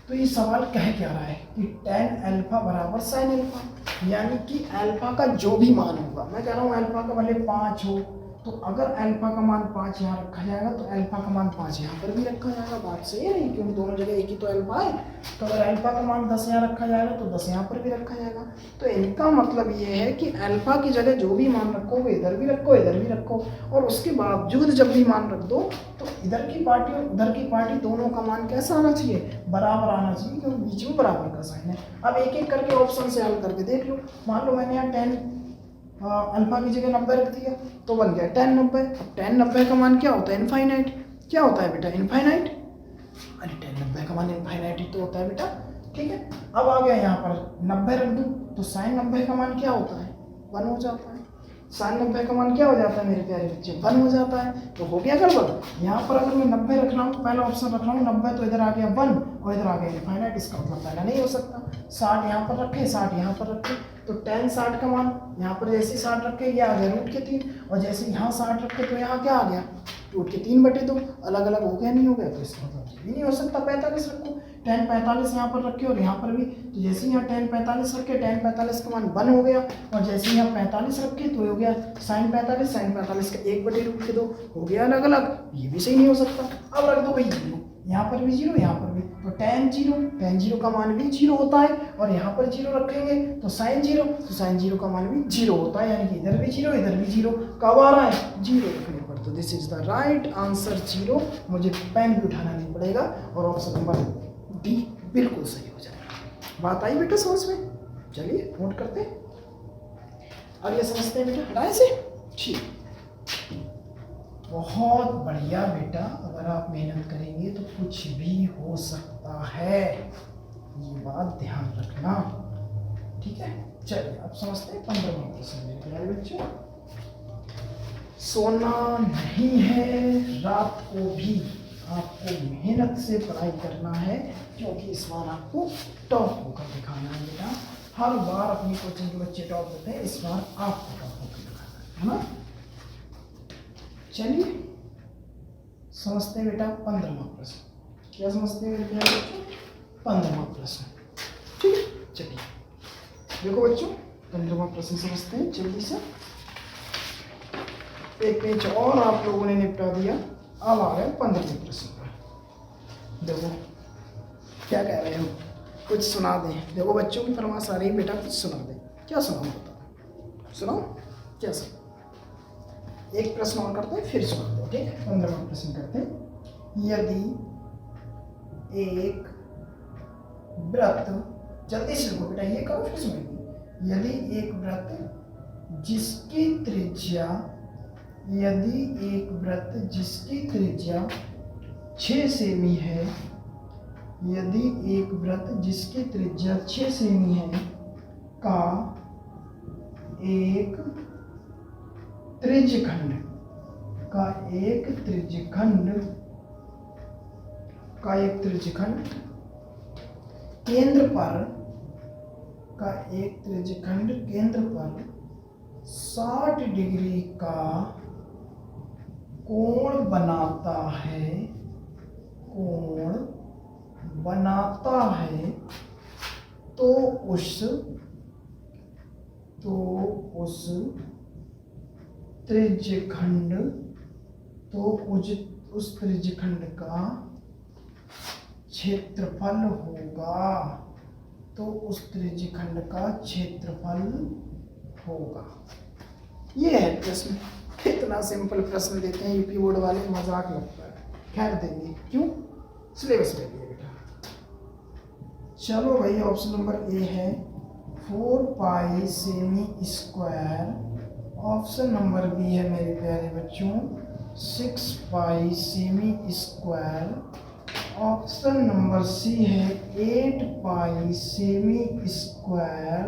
S1: तो ये सवाल कह क्या रहा है कि tan अल्फा बराबर साइन अल्फा, यानी कि अल्फा का जो भी मान होगा, मैं कह रहा हूँ अल्फा का भले 5 हो, तो अगर अल्फा का मान 5 यहाँ रखा जाएगा तो अल्फा का मान 5 यहाँ पर भी रखा जाएगा। बात सही है नहीं, क्योंकि दोनों जगह एक ही तो अल्फा है। तो अगर अल्फा का मान 10 यहाँ रखा जाएगा तो 10 यहाँ पर भी रखा जाएगा। तो इनका मतलब ये है कि अल्फा की जगह जो भी मान रखो वो इधर भी रखो, इधर भी रखो, और उसके बावजूद जब भी मान रख दो तो इधर की पार्टी और उधर की पार्टी दोनों का मान कैसा आना चाहिए, बराबर आना चाहिए, क्योंकि बीच में बराबर का साइन है। अब एक एक करके ऑप्शन से हल करके देख लो। मान लो मैंने यहाँ 10 अल्फा की जगह 90 रख दिया तो बन गया 10 90। अब 10 90 का मान क्या होता है, इनफाइनाइट। क्या होता है बेटा, इनफाइनाइट। अरे 10 90 का मान इनफाइनाइट ही तो होता है बेटा। ठीक है, अब आ गया यहाँ पर 90 रख दूँ तो साइन 90 का मान क्या होता है, 1 हो जाता है। साइन 90 का मान क्या हो जाता है मेरे प्यारे बच्चे, 1 हो जाता है। तो हो गया गड़बड़। यहाँ पर अगर मैं 90 रख रहा हूँ, पहला ऑप्शन रख रहा हूँ 90, तो इधर आ गया 1 और इधर आ गया इनफाइनाइट। इसका मतलब पहला नहीं हो सकता। 60 यहाँ पर रखे, 60 यहाँ पर रखे, तो tan 60 का मान यहाँ पर जैसे 60 रखे ये आ गया √3, और जैसे यहाँ 60 रखे तो यहाँ क्या आ गया, √3/2। अलग अलग हो गया, नहीं हो गया, तो इसका मतलब ये भी नहीं हो सकता। 45 रखो, tan 45 यहाँ पर रखे और यहाँ पर भी, तो जैसे यहाँ tan 45 रखे, tan 45 का मान 1 हो गया, और जैसे यहाँ 45 रखे तो हो गया sin 45, sin 45 का 1/√2 हो गया अलग अलग। ये भी सही नहीं हो सकता। अब रख दो भाई 0, यहाँ पर भी 0, यहाँ पर भी, तो tan 0 का मान भी 0 होता है, और यहाँ पर 0 रखेंगे तो sin 0, तो sin 0 का मान भी 0 होता है, यानी कि इधर भी 0 इधर भी 0। कब आ रहा है, 0 रखने पर। तो this is the right answer, 0। मुझे पेन भी उठाना नहीं पड़ेगा और ऑप्शन नंबर डी बिल्कुल सही हो जाएगा। बात आई बेटा समझ में? चलिए नोट करते हैं, अब ये समझते हैं बेटा हटाए से। ठीक, बहुत बढ़िया बेटा, अगर आप मेहनत करेंगे तो कुछ भी हो सकता है, ये बात ध्यान रखना। ठीक है, चलिए अब समझते हैं 15वां क्वेश्चन मेरे प्यारे बच्चों। सोना नहीं है रात को भी, आपको मेहनत से पढ़ाई करना है, क्योंकि इस बार आपको टॉप होकर दिखाना है बेटा। हर बार अपनी कोचिंग के बच्चे टॉप होते हैं, इस बार आपको टॉप होकर दिखाना है ना। चलिए समझते हैं बेटा 15वां प्रश्न। क्या समझते हैं मेरे प्यारे बच्चों, 15वां प्रश्न। ठीक है, चलिए देखो बच्चों 15वां प्रश्न समझते हैं जल्दी से। एक पेज और आप लोगों ने निपटा दिया, अब आ गए 15वें प्रश्न पर। देखो क्या कह रहे हो, कुछ सुना दें। देखो बच्चों की फरमाइश आ रही बेटा कुछ सुना दें। क्या सुनाओ बताओ, सुनाओ क्या सुनाओ। एक प्रश्न और करते हैं फिर सुनाते हैं। ठीक है, 15वां प्रश्न करते हैं। यदि एक वृत्त, जल्दी से लिखो बेटा, ये करो फिर सुनेंगे। यदि एक वृत्त जिसकी त्रिज्या, यदि एक वृत्त जिसकी त्रिज्या 6 सेमी है, यदि एक वृत्त जिसकी त्रिज्या 6 सेमी है का एक त्रिज्यखंड, केंद्र पर, का एक त्रिज्यखंड केंद्र पर 60 डिग्री का कोण बनाता है, तो उस त्रिज्यखंड का क्षेत्रफल होगा, तो उस त्रिज्यखंड का क्षेत्रफल होगा। ये है प्रश्न। इतना सिंपल प्रश्न देते हैं यूपी बोर्ड वाले, मजाक लगता है। खैर देंगे, क्यों, सिलेबस में दिए बेटा। चलो भाई, ऑप्शन नंबर ए है 4 pi semi square. Option number B है मेरे प्यारे बच्चों 6 pi semi square. Option number C है 8 pi semi square.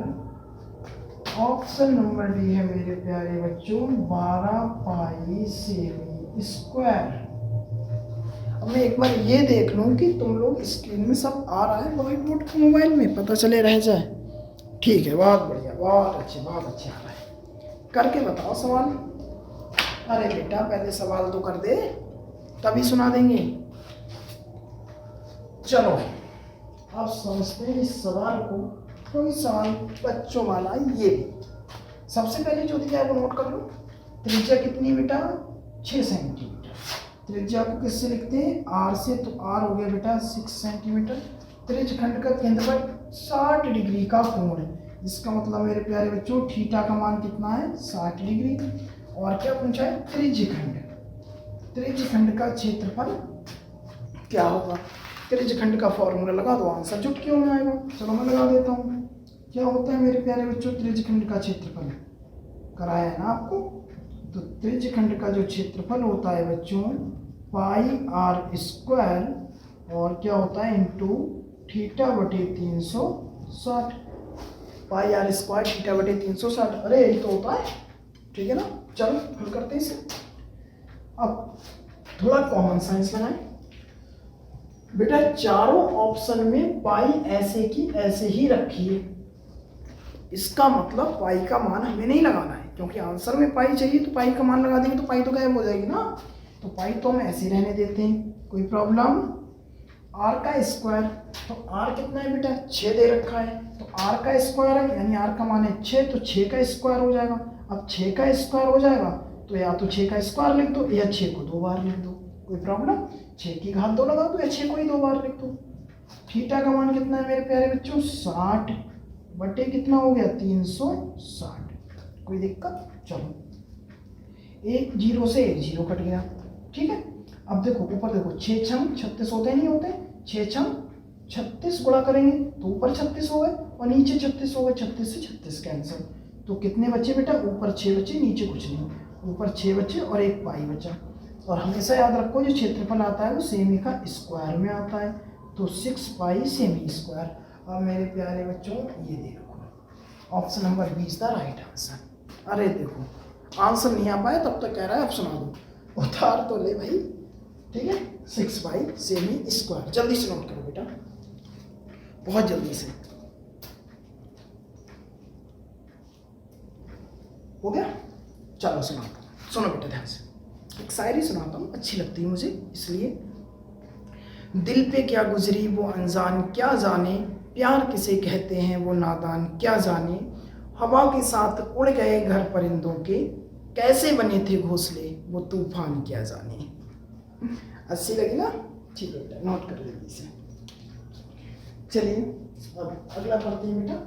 S1: Option number D है मेरे प्यारे बच्चों 12 पाई सेमी स्क्वायर। अब मैं एक बार ये देख लूं कि तुम लोग स्क्रीन में सब आ रहा है व्हाइट बोर्ड को मोबाइल में, पता चले रह जाए। ठीक है, बहुत बढ़िया, बहुत अच्छे आ रहा है। करके बताओ सवाल। अरे बेटा पहले सवाल तो कर दे, तभी सुना देंगे। चलो अब समझते हैं इस सवाल को। कोई सवाल बच्चों वाला ये भी। सबसे पहले जो दिया है वो नोट कर लो। त्रिज्या कितनी बेटा, 6 सेंटीमीटर। त्रिज्या को किससे लिखते हैं, आर से, तो आर हो गया बेटा 6 सेंटीमीटर। त्रिज्यखंड का केंद्रफल 60 डिग्री का कोण है। इसका मतलब मेरे प्यारे बच्चों थीटा का मान कितना है, 60 डिग्री। और क्या पूछा है, त्रिज्यखंड। त्रिज्यखंड का क्षेत्रफल क्या होगा। त्रिज्यखंड का फॉर्मूला लगा दो, आंसर जुट क्यों में आएगा। चलो मैं लगा देता हूँ। क्या होता है मेरे प्यारे बच्चों त्रिज्यखंड का क्षेत्रफल, कराया है ना आपको। तो त्रिज्यखंड का जो क्षेत्रफल होता है बच्चों पाई आर स्क्वायर, और क्या होता है इंटू थीटा बटे 360। पाई आर स्क्वायर थीटा बटे 360, अरे यही तो होता है, ठीक है ना। चलो हल करते हैं इसे। अब थोड़ा कॉमन सेंस लगाएं बेटा। चारों ऑप्शन में पाई ऐसे की ऐसे ही रखी है। इसका मतलब पाई का मान हमें नहीं लगाना है, क्योंकि आंसर में पाई चाहिए, तो पाई का मान लगा देंगे तो पाई तो गायब हो जाएगी ना। तो पाई तो हम ऐसे रहने देते हैं, कोई प्रॉब्लम। आर का स्क्वायर, तो आर कितना है बेटा, 6 दे रखा है, तो आर का स्क्वायर है, यानी आर का मान है 6, तो 6 का स्क्वायर हो जाएगा। अब 6 का स्क्वायर हो जाएगा तो या तो 6 का स्क्वायर लिख दो या 6 को 2 बार लिख दो, कोई प्रॉब्लम। 6 की घात 2 लगा दो या 6 को ही 2 बार लिख दो। थीटा का मान कितना है मेरे प्यारे बच्चों, 60 बटे कितना हो गया, 360। कोई दिक्कत। चलो एक जीरो से एक जीरो कट गया, ठीक है। अब देखो ऊपर देखो, 6 छंग 36 होते नहीं होते, 6 छंग 36 गुणा करेंगे तो ऊपर 36 हो गए और नीचे 36 हो गए। 36 से 36 कैंसिल, तो कितने बचे बेटा, ऊपर 6 बचे, नीचे कुछ नहीं। ऊपर 6 बचे और एक पाई बचा। और हमेशा याद रखो जो क्षेत्रफल आता है वो सेमी का स्क्वायर में आता है, तो 6 पाई सेमी स्क्वायर। अब मेरे प्यारे बच्चों ये देखो, option number 20 the right answer. अरे देखो आंसर नहीं आ पाया तब तक कह रहा है ऑप्शन आ दो, उतार तो ले भाई, ठीक है। 6 पाई सेमी स्क्वायर, जल्दी से नोट करो बेटा, बहुत जल्दी से। हो गया। चलो सुनाता हूँ, सुनो बेटा ध्यान से। एक शायरी सुनाता हूँ, अच्छी लगती है मुझे इसलिए। दिल पे क्या गुजरी वो अनजान क्या जाने, प्यार किसे कहते हैं वो नादान क्या जाने। हवा के साथ उड़ गए घर परिंदों के, कैसे बने थे घोंसले वो तूफान क्या जाने। अच्छी लगी ना, ठीक है बेटा, नोट कर लीजिए इसे। चलिए अब अगला पढ़ते हैं बेटा,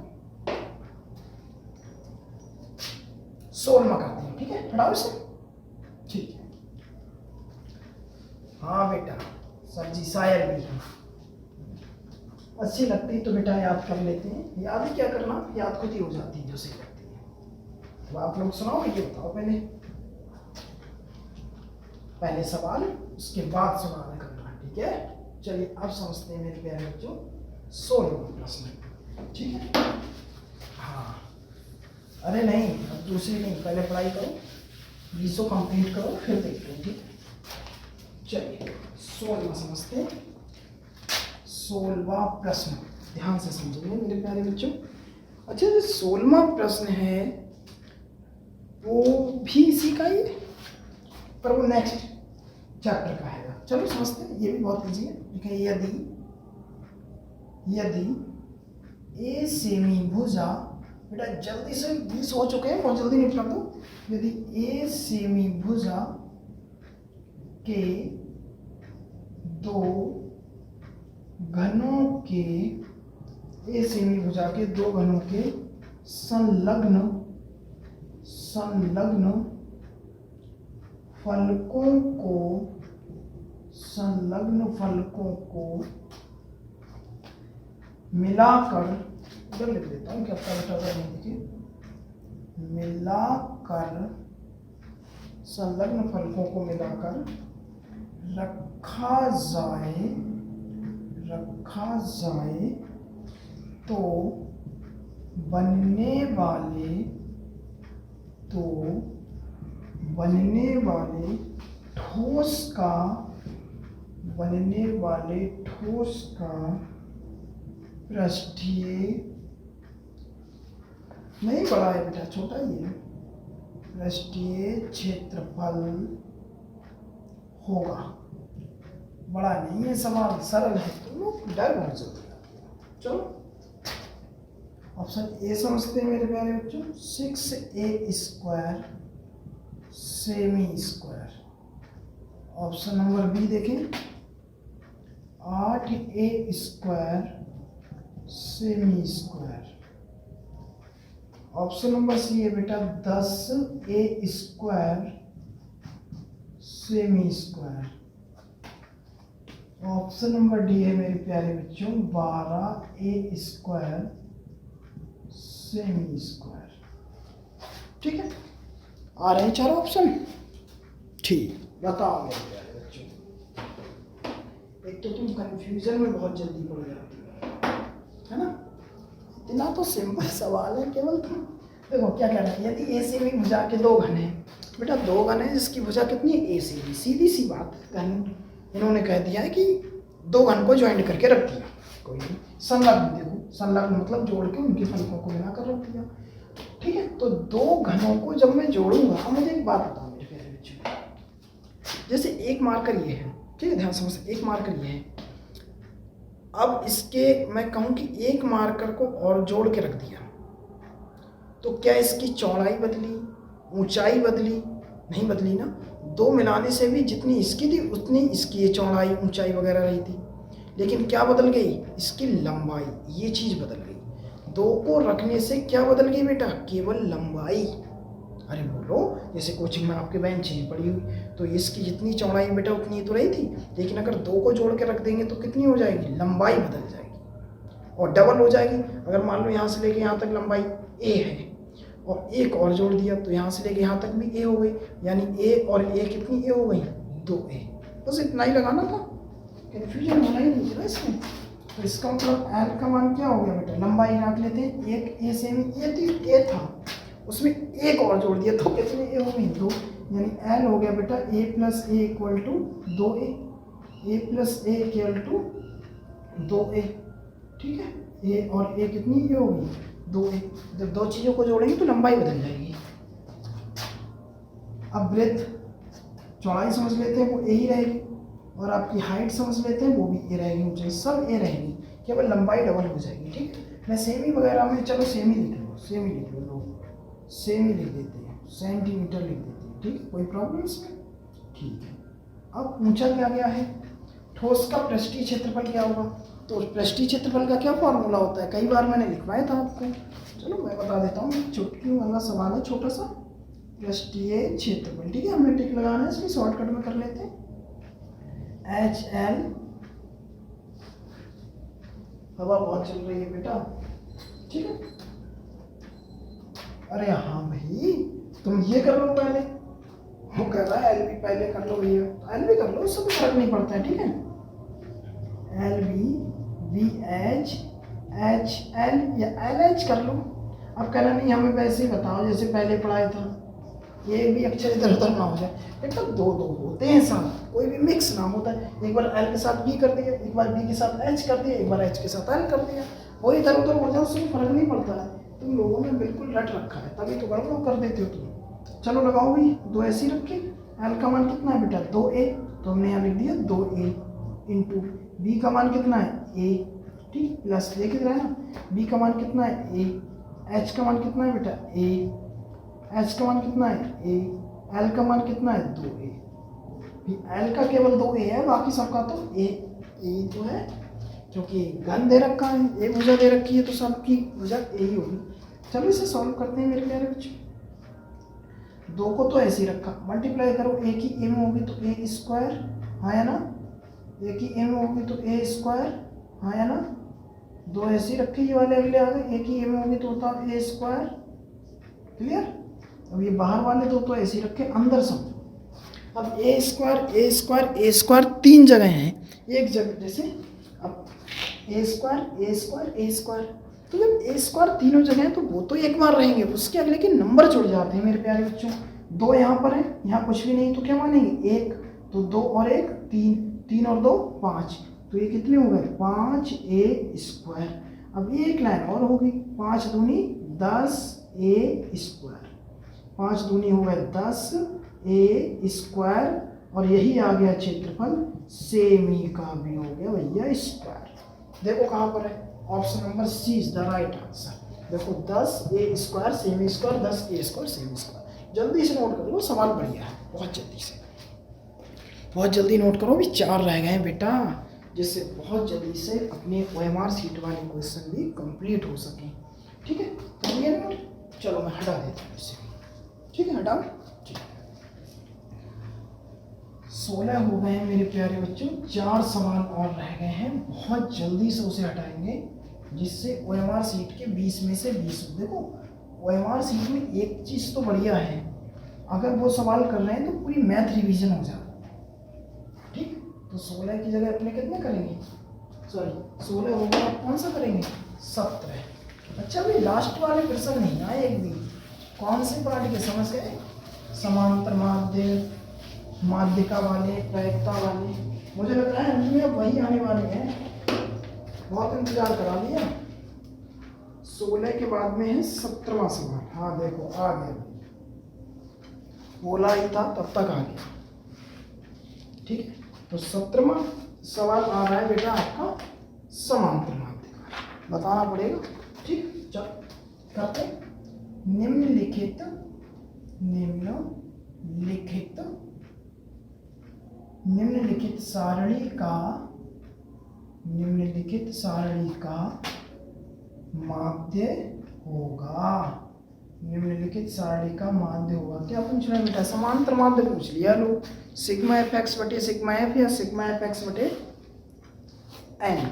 S1: 16वां करते हैं, ठीक है। पढ़ाओ इसे, ठीक है। हाँ बेटा सर जी शायर भी है, अच्छी लगती तो बेटा याद कर लेते हैं। याद ही क्या करना, याद खुद ही हो जाती है जो सही लगती है। तो आप लोग सुनाओ, ये बताओ पहले सवाल, उसके बाद सुनाना करना, ठीक है। चलिए अब समझते हैं मेरे प्यारे बच्चों 16वां प्रश्न, ठीक है। हाँ अरे नहीं, अब दूसरी नहीं, पहले पढ़ाई करो, 20 कंप्लीट करो फिर देखते हैं, ठीक है। चलिए 16वां समझते हैं। 16वां प्रश्न ध्यान से समझेंगे मेरे प्यारे बच्चों। अच्छा जो 16वां प्रश्न है वो भी इसी का ही है, पर वो नेक्स्ट चैप्टर का है। चलो समझते हैं, ये भी बहुत इजी है। देखिए यदि ए सेमी भुजा, बेटा जल्दी से 20 हो चुके हैं, बहुत जल्दी निपटा दो। यदि ए सेमी भुजा के 2 घनों के ए सेमी भुजा के दो घनों के संलग्न फलकों को मिलाकर, इधर लिख देता हूँ क्या पता नहीं, देखिए मिलाकर, संलग्न फलकों को मिलाकर रखा जाए तो बनने वाले ठोस का पृष्ठीय, नहीं बड़ा है बेटा, छोटा ही है, पृष्ठीय क्षेत्रफल होगा। बड़ा नहीं है सवाल, सरल है, तो लोग डर बहुत जल्दी आते हैं। चलो ऑप्शन ए समझते हैं मेरे प्यारे बच्चों, 6a² semi square. Option number B देखें, 8a² semi square. Option number C है बेटा 10a² semi square. Option number D है मेरे प्यारे बच्चों 12a² सेमी स्क्वायर। ठीक है, आ रहे हैं चार ऑप्शन। ठीक, बताओ मेरे प्यारे बच्चों, एक तो तुम कंफ्यूजन में बहुत जल्दी पड़ जाती है ना, इतना तो सिंपल सवाल है, केवल तुम देखो क्या कहना है। यदि ए सी बी भुजा के दो घन हैं बेटा, दो घन है जिसकी भुजा कितनी है, ए सी बी, सीधी सी बात है। इन्होंने कह दिया है कि दो घन को ज्वाइंट करके रख दिया, कोई नहीं, संलग्न, देखो संलग्न मतलब जोड़ के उनके फलकों को मिलाकर रख दिया। ठीक है, तो दो घनों को जब मैं जोड़ूंगा, मुझे एक बात बताओ मेरे प्यारे बच्चों, जैसे एक मार्कर ये है, ठीक है, ध्यान समझ, एक मार्कर ये है, अब इसके मैं कहूँ कि एक मार्कर को और जोड़ के रख दिया, तो क्या इसकी चौड़ाई बदली, ऊंचाई बदली? नहीं बदली ना। दो मिलाने से भी जितनी इसकी थी उतनी इसकी ये चौड़ाई ऊंचाई वगैरह रही थी, लेकिन क्या बदल गई, इसकी लंबाई, ये चीज़ बदल गई। दो को रखने से क्या बदल गई बेटा, केवल लंबाई। अरे बोलो, जैसे कोचिंग में आपके बेंच है पड़ी हुई, तो इसकी जितनी चौड़ाई बेटा उतनी ही तो रही थी, लेकिन अगर दो को जोड़ के रख देंगे तो कितनी हो जाएगी, लंबाई बदल जाएगी और डबल हो जाएगी। अगर मान लो यहाँ से लेके यहाँ तक लंबाई ए है और एक और जोड़ दिया तो यहाँ से लेके यहाँ तक भी ए हो गई, यानी ए और ए कितनी ए हो गई, 2a। बस इतना ही लगाना था, कन्फ्यूजन होना ही नहीं था इसमें। तो इसका मतलब एल का मान क्या हो गया बेटा, लंबाई रख लेते हैं, एक ए सेमी ए था, उसमें एक और जोड़ दिया तो कितने ए हो गई, 2, यानी एल हो गया बेटा a + a = 2a, a + a = 2a। ठीक है, a और a कितनी ए होगी, 2a। जब दो चीज़ों को जोड़ेंगे तो लंबाई बदल जाएगी। अब ब्रेथ, चौड़ाई समझ लेते हैं, वो ए ही रहेगी, और आपकी हाइट समझ लेते हैं, वो भी ए रहेगी, ऊंचाई सब ए रहेगी, केवल लंबाई डबल हो जाएगी। ठीक है, मैं सेमी वगैरह में, चलो सेमी लिख लो, सेमी लिख लो, लोग सेमी लिख देते हैं, सेंटीमीटर लिख देते हैं। ठीक है, कोई प्रॉब्लम इसमें? ठीक है, अब ऊंचा क्या गया है, ठोस का पृष्ठीय क्षेत्रफल क्या होगा, तो पृष्ठीय क्षेत्रफल का क्या फॉर्मूला होता है, कई बार मैंने लिखवाया था आपको, चलो मैं बता देता हूँ, चुटकी वाला सवाल है छोटा सा, पृष्ठीय क्षेत्रफल। ठीक है, हमें टिक लगाना है, इसमें शॉर्टकट में कर लेते हैं, HL, हवा बहुत चल रही है बेटा। ठीक है, अरे हाँ भाई, तुम ये कर लो पहले, वो कर रहा है LB पहले कर लो भैया, LB कर लो, उससे कोई फर्क नहीं पड़ता है। ठीक है, LB, BH, HL या LH कर लो। अब कहना नहीं हमें वैसे ही बताओ जैसे पहले पढ़ाया था, ये भी अक्षर इधर उधर ना हो जाए, एकदम दो दो होते हैं साथ, कोई भी मिक्स ना होता है। एक बार L के साथ B कर दिया, एक बार B के साथ H कर दिया, एक बार H के साथ L कर दिया, वो इधर उधर हो जाए, उससे फर्क नहीं पड़ता है। तुम लोगों ने बिल्कुल रट रखा है, तभी तो गड़बड़ कर देते हो तुम। चलो लगाओ भाई, 2 ऐसे ही रखे, L का मान कितना है बेटा, 2a, तो हमने यहाँ लिख दिया 2a इंटू B का मान कितना है, a। ठीक, प्लस देख रहे हैं ना, B का मान कितना है, a, H का मान कितना है बेटा, a, H का मान कितना है, a, L का मान कितना है, 2a। L का केवल 2a है, बाकी सबका तो a तो है। क्योंकि घन दे रखा है, एक भुजा दे रखी है तो सबकी भुजा यही होगी। चलो इसे सॉल्व करते हैं मेरे प्यारे बच्चों। 2 को तो ऐसे ही रखा, मल्टीप्लाई करो, ए की एम होगी तो ए स्क्वायर, हाँ या ना, ए की एम होगी तो ए स्क्वायर, हाँ या ना, 2 ऐसे ही रखे, ये वाले अगले आ गए, ए की एम होगी तो होता ए स्क्वायर, क्लियर। अब ये बाहर वाले 2 तो ऐसे ही रखे, अंदर समझो। अब ए स्क्वायर ए स्क्वायर ए स्क्वायर 3 जगह हैं, एक जगह जैसे अब ए स्क्वायर ए स्क्वायर ए स्क्वायर, तो जब ए स्क्वायर तीनों जगह हैं तो वो तो एक बार रहेंगे, उसके अगले के नंबर जुड़ जाते हैं मेरे प्यारे बच्चों। 2 यहाँ पर है, यहाँ कुछ भी नहीं तो क्या मानेंगे 1, तो 2 और 1 3, 3 और 2 5, तो ये कितने हो गए 5 ए स्क्वायर। अब एक लाइन और होगी, 5 दूनी 10 ए स्क्वायर, 5 दूनी हो गए 10 ए स्क्वायर, और यही आ गया क्षेत्रफल सेमी का भी हो गया भैया स्क्वायर। देखो कहाँ पर है, option number C is the right answer. देखो 10 A square semi square, 10 A square semi square. जल्दी से नोट कर लो, सवाल बढ़िया है, बहुत जल्दी से, बहुत जल्दी नोट करो, भी 4 रह गए हैं बेटा, जिससे बहुत जल्दी से अपने OMR सीट वाले क्वेश्चन भी कंप्लीट हो सकें। ठीक है, कर लिया नोट, चलो मैं हटा देता हूँ इसे, ठीक है हटाओ, ठीक है। 16 हो गए हैं मेरे प्यारे बच्चों, 4 सवाल और रह गए हैं, बहुत जल्दी से उसे हटाएंगे, जिससे OMR सीट के 20 में से 20। देखो OMR सीट में एक चीज़ तो बढ़िया है, अगर वो सवाल कर रहे हैं तो पूरी मैथ रिवीजन हो जाता है। ठीक, तो 16 की जगह अपने कितने करेंगे, सॉरी 16 हो गया, कौन सा करेंगे 17। अच्छा भाई लास्ट वाले प्रश्न नहीं आए एक भी, कौन से पार्ट के समझ गए, समांतर माध्य, माध्यिका वाले, प्रायिकता वाले, मुझे लग रहा है उनमें अब वही आने वाले हैं, बहुत इंतजार करा लिया। 16 के बाद में है 17वां सवाल, हाँ देखो आ गया, बोला ही था तब तक आ गया। ठीक है, तो 17वां सवाल आ रहा है बेटा आपका समांतर माध्यिका, बताना पड़ेगा। ठीक, चल करते, निम्नलिखित सारणी का माध्य होगा, निम्नलिखित सारणी का माध्य होगा। क्या पूछ रहे हैं बेटा, समांतर माध्य पूछ लिया लो, सिग्मा एफ एक्स बटे सिग्मा एफ या सिग्मा एफ एक्स बटे एन,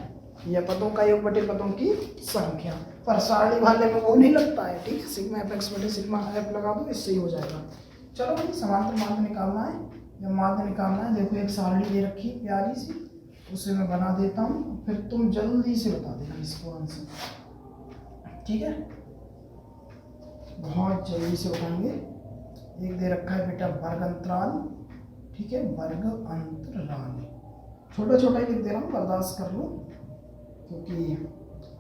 S1: या पदों का योग बटे पदों की संख्या, पर सारणी वाले में वो नहीं लगता है। ठीक है, सिग्मा एफ एक्स बटे सिग्मा एफ लगा दो, इससे ही हो जाएगा। चलो भाई समांतर माध्य निकालना है या माध्य निकालना है। देखो एक सारणी दे रखी है प्यारी सी, उसे मैं बना देता हूँ, फिर तुम जल्दी से बता देना इसको आंसर। ठीक है, बहुत जल्दी से बताएंगे। एक दे रखा है बेटा वर्ग अंतराल, ठीक है, वर्ग अंतराल, छोटा छोटा ही लिख दे रहा हूँ, बर्दाश्त कर लो, क्योंकि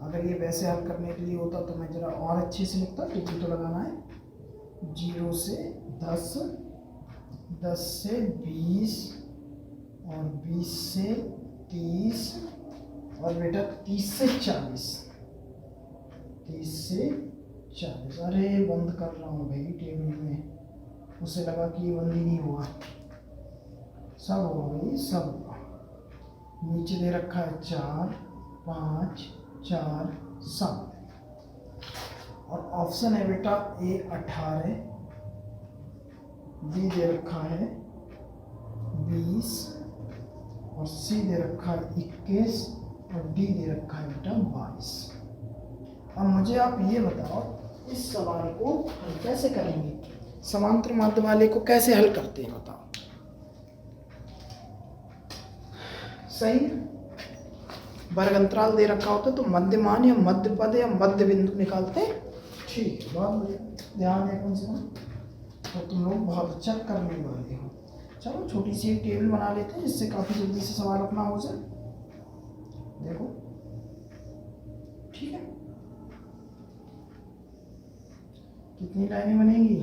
S1: अगर ये वैसे हल करने के लिए होता तो मैं जरा और अच्छे से लिखता। टिप्पणी तो लगाना है, 0 से 10, 10 से 20 और 20 से 30 और बेटा 30 से 40, 30 से 40। अरे बंद कर रहा हूँ भाई टेबल में, उसे लगा कि ये बंद ही नहीं हुआ, सब हो गई सब। नीचे दे रखा है 4 5 4 7, और ऑप्शन है बेटा ए 18, बी दे रखा है 20 और सी दे रखा है 21 और डी दे रखा है बेटा 22। अब मुझे आप ये बताओ इस सवाल को हल कैसे करेंगे, समांतर माध्य वाले को कैसे हल करते हैं बताओ। सही है, वर्ग अंतराल दे रखा होता तो मध्यमान या मध्य पद या मध्य बिंदु निकालते हैं। ठीक है, बहुत बढ़िया, ध्यान दें कम से कम, तो तुम लोग बहुत अच्छा करने वाले हो। चलो छोटी सी एक टेबल बना लेते हैं, जिससे काफ़ी जल्दी से सवाल अपना हो जाए। देखो ठीक है, कितनी लाइनें बनेंगी,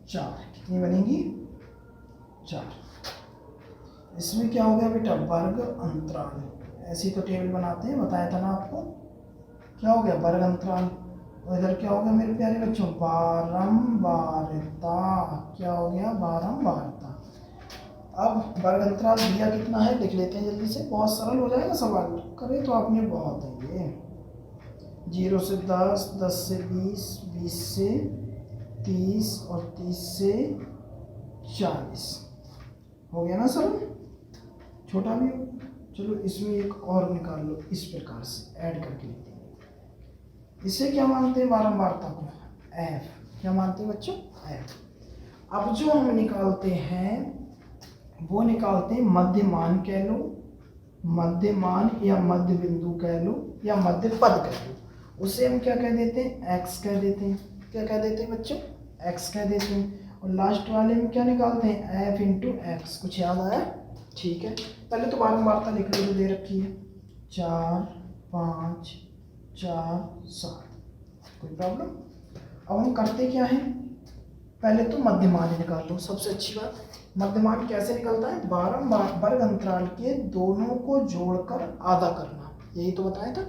S1: 4। कितनी बनेंगी, 4। इसमें क्या हो गया बेटा वर्ग अंतराल, ऐसी तो टेबल बनाते हैं, बताया था ना आपको। क्या हो गया वर्ग अंतराल, और इधर क्या हो गया मेरे प्यारे बच्चों बारंबारता। क्या हो गया बारंबारता। अब वर्ग अंतराल दिया कितना है लिख लेते हैं जल्दी से, बहुत सरल हो जाएगा सवाल, करे तो आपने बहुत है ये। 0 से 10, 10 से 20, 20 से 30 और 30 से 40 हो गया ना सरल, छोटा भी हो। चलो इसमें एक और निकाल लो, इस प्रकार से ऐड करके लिख देंगे। इसे क्या मानते हैं बारंबारता को, एफ। क्या मानते हैं बच्चों, एफ। अब जो हम निकालते हैं वो निकालते हैं मध्यमान कह लो, मध्यमान या मध्य बिंदु कह लो या मध्य पद कह लो, उसे हम क्या कह देते हैं, एक्स कह देते हैं। क्या कह देते हैं बच्चों, एक्स कह देते हैं। और लास्ट वाले में क्या निकालते हैं, एफ इंटू एक्स। कुछ याद आया, ठीक है। पहले तो बारंबारता लिख लो जो दे रखी है, 4, 5, 4, 7, कोई प्रॉब्लम। अब हम करते क्या है, पहले तो मध्यमान निकाल लो, सबसे अच्छी बात। मध्यमान कैसे निकलता है, बारंबार वर्ग अंतराल के दोनों को जोड़कर आधा करना, यही तो बताया था।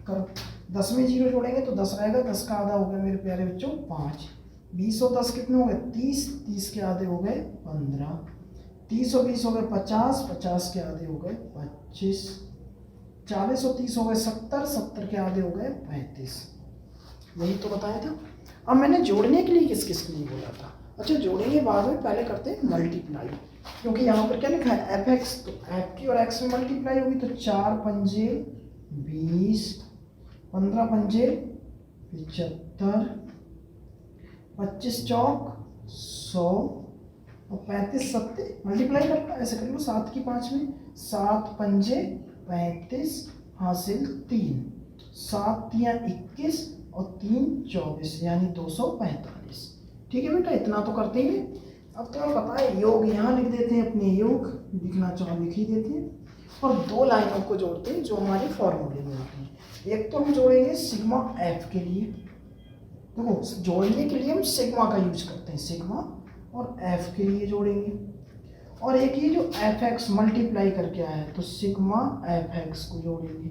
S1: करो, 10 में 0 जोड़ेंगे तो 10 रहेगा, 10 का आधा हो गया मेरे प्यारे बच्चों 5। 20 और 10 कितने हो गए, 30, 30 के आधे हो गए 15। 30 और 20 हो गए 50, 50 के आधे हो गए 25। 40 और 30 हो गए 70, 70 के आधे हो गए 35। यही तो बताया था। अब मैंने जोड़ने के लिए किस किस के लिए बोला था, अच्छा जोड़ेंगे बाद में, पहले करते हैं मल्टीप्लाई, क्योंकि यहाँ पर क्या लिखा है एफ एक्स, तो एफ की और एक्स में मल्टीप्लाई होगी तो 4 पंजे 20, 15 पंजे 75, 25 चौक 100 और 35 सत्ते मल्टीप्लाई करना, ऐसे कर लो 7 की 5 में, 7 पंजे 35 हासिल 3, 7 तियाँ 21 और 3 24 यानी 245। ठीक है बेटा, इतना तो करते ही। अब तुम्हें पता है योग यहाँ लिख देते हैं, अपने योग लिखना चाहो लिख ही देते हैं, और दो लाइनों को जोड़ते हैं जो हमारे फॉर्मूले में होते हैं। एक तो हम जोड़ेंगे सिग्मा एफ के लिए, देखो जोड़ने के लिए हम सिग्मा का यूज करते हैं, सिग्मा, और एफ के लिए जोड़ेंगे। और एक ये जो एफ एक्स मल्टीप्लाई करके आया है तो सिग्मा एफ एक्स को जोड़ेंगे,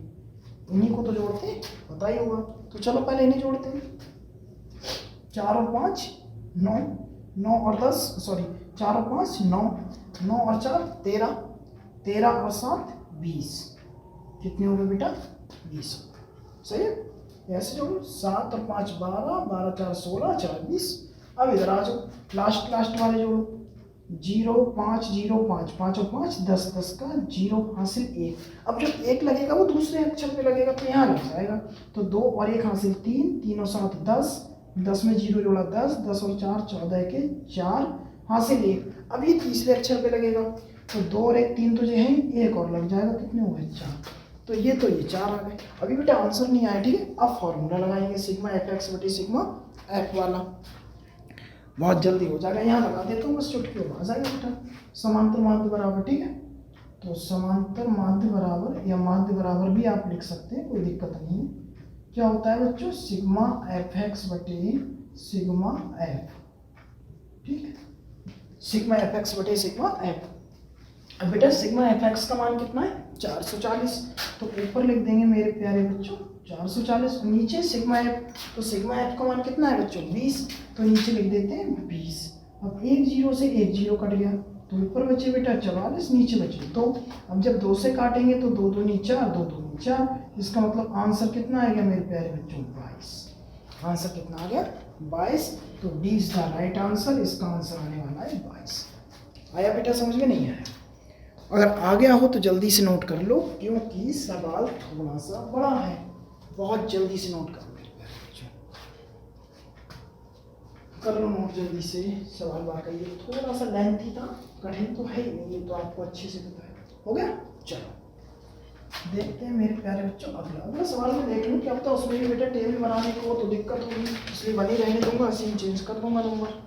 S1: इन्हीं को तो जोड़ते हैं, पता ही होगा। तो चलो पहले इन्हें जोड़ते हैं, 4 और 5 9, 9 और 10 सॉरी 4 और 5 9, 9 और 4 13, 13 और 7 20, कितने हो गए बेटा 20। सही है, ऐसे जोड़ो, 7 और 5 12, 12 4 16, 4 20। अब इधर आ जाओ, लास्ट वाले जोड़ो, 0 5 0 5, 5 और 5 10, 10 का 0 हासिल 1। अब जब 1 लगेगा वो दूसरे अक्षर पे लगेगा तो यहाँ लग जाएगा, तो 2 और 1 हासिल 3, 3 और 7 10, 10 में 0 जोड़ा 10, 10 और 4 14 के 4 हासिल 1। अब ये तीसरे अक्षर पे लगेगा तो 2 और 1 3 तो जो है 1 और लग जाएगा, कितने हो गए 4। तो ये 4 आ गए। अभी बेटा आंसर नहीं आया, ठीक है। अब फॉर्मूला लगाएंगे सिग्मा एफ एक्स बटे सिग्मा एफ वाला, बहुत जल्दी हो जाएगा। यहाँ लगा देता हूँ बस, चुटकी हो आ जाएगा बेटा। समांतर माध्य बराबर, ठीक है, तो समांतर माध्य बराबर या माध्य बराबर भी आप लिख सकते हैं, कोई दिक्कत नहीं है। क्या होता है बच्चों, सिग्मा एफ एक्स बटे सिग्मा एफ, ठीक है, सिग्मा एफ एक्स बटे सिग्मा एफ। अब बेटा सिग्मा एफ एक्स का मान कितना है 440, तो ऊपर लिख देंगे मेरे प्यारे बच्चों 440, नीचे सिग्मा एफ, तो सिग्मा एफ का मान कितना है बच्चों 20, तो नीचे लिख देते हैं 20। अब 1 0 से 1 0 कट गया, तो ऊपर बचे बेटा 44, नीचे बचे 2। अब जब 2 से काटेंगे तो 2 2 नी 4, 2 2 नी 4, इसका मतलब आंसर कितना आ गया मेरे प्यारे बच्चों 22। आंसर कितना आ गया 22, तो 20 द राइट आंसर, इसका आंसर आने वाला है 22। आया बेटा समझ में, नहीं आया? अगर आ गया हो तो जल्दी से नोट कर लो, क्योंकि सवाल थोड़ा सा बड़ा है, बहुत जल्दी से नोट कर लो मेरे प्यारे बच्चों, कर लो नोट जल्दी से। सवाल वाकई ये थोड़ा सा लेंथी था, कठिन तो है ही नहीं, ये तो आपको अच्छे से पता है। हो गया, चलो देखते हैं मेरे प्यारे बच्चों अगला सवाल में। देख लूँ कि अब तो उसमें भी बेटा टेबल बनाने को तो दिक्कत होगी, इसलिए बनी रहने दूंगा, सीन चेंज कर दूंगा नंबर।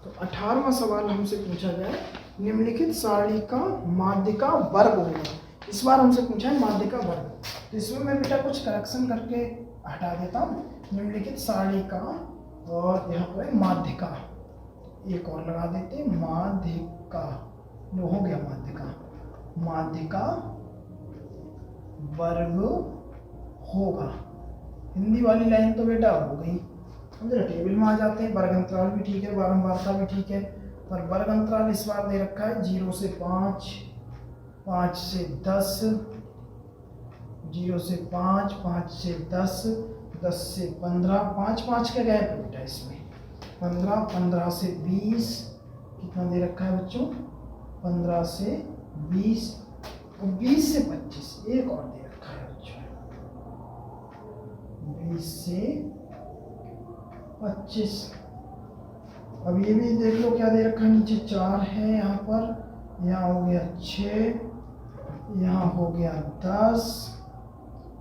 S1: तो 18वां सवाल हमसे पूछा गया है, निम्नलिखित सारणी का माध्य का वर्ग होगा। इस बार हमसे पूछा है माध्य का वर्ग, तो इसमें मैं बेटा कुछ करेक्शन करके हटा देता हूँ। निम्नलिखित सारणी का, और यहाँ पर माध्य का, एक और लगा देते हैं माध्य का, जो हो गया माध्य का वर्ग होगा। हिंदी वाली लाइन तो बेटा हो गई। अब जरा टेबल में आ जाते हैं, वर्ग अंतराल भी ठीक है, बारंबारता भी ठीक है, पर वर्ग अंतराल इस बार दे रखा है 0 से 5, 5 से 10, 0 से 5, 5 से 10, 10 से 15, 5 का गैप है बेटा इसमें, 15, 15 से 20, कितना दे रखा है बच्चों, 15 से 20 और 20 से 25, एक और दे रखा है बच्चों, 20 से 25। अब ये भी देख लो क्या दे रखा है, नीचे 4 है यहाँ पर, यहाँ हो गया 6, यहाँ हो गया 10,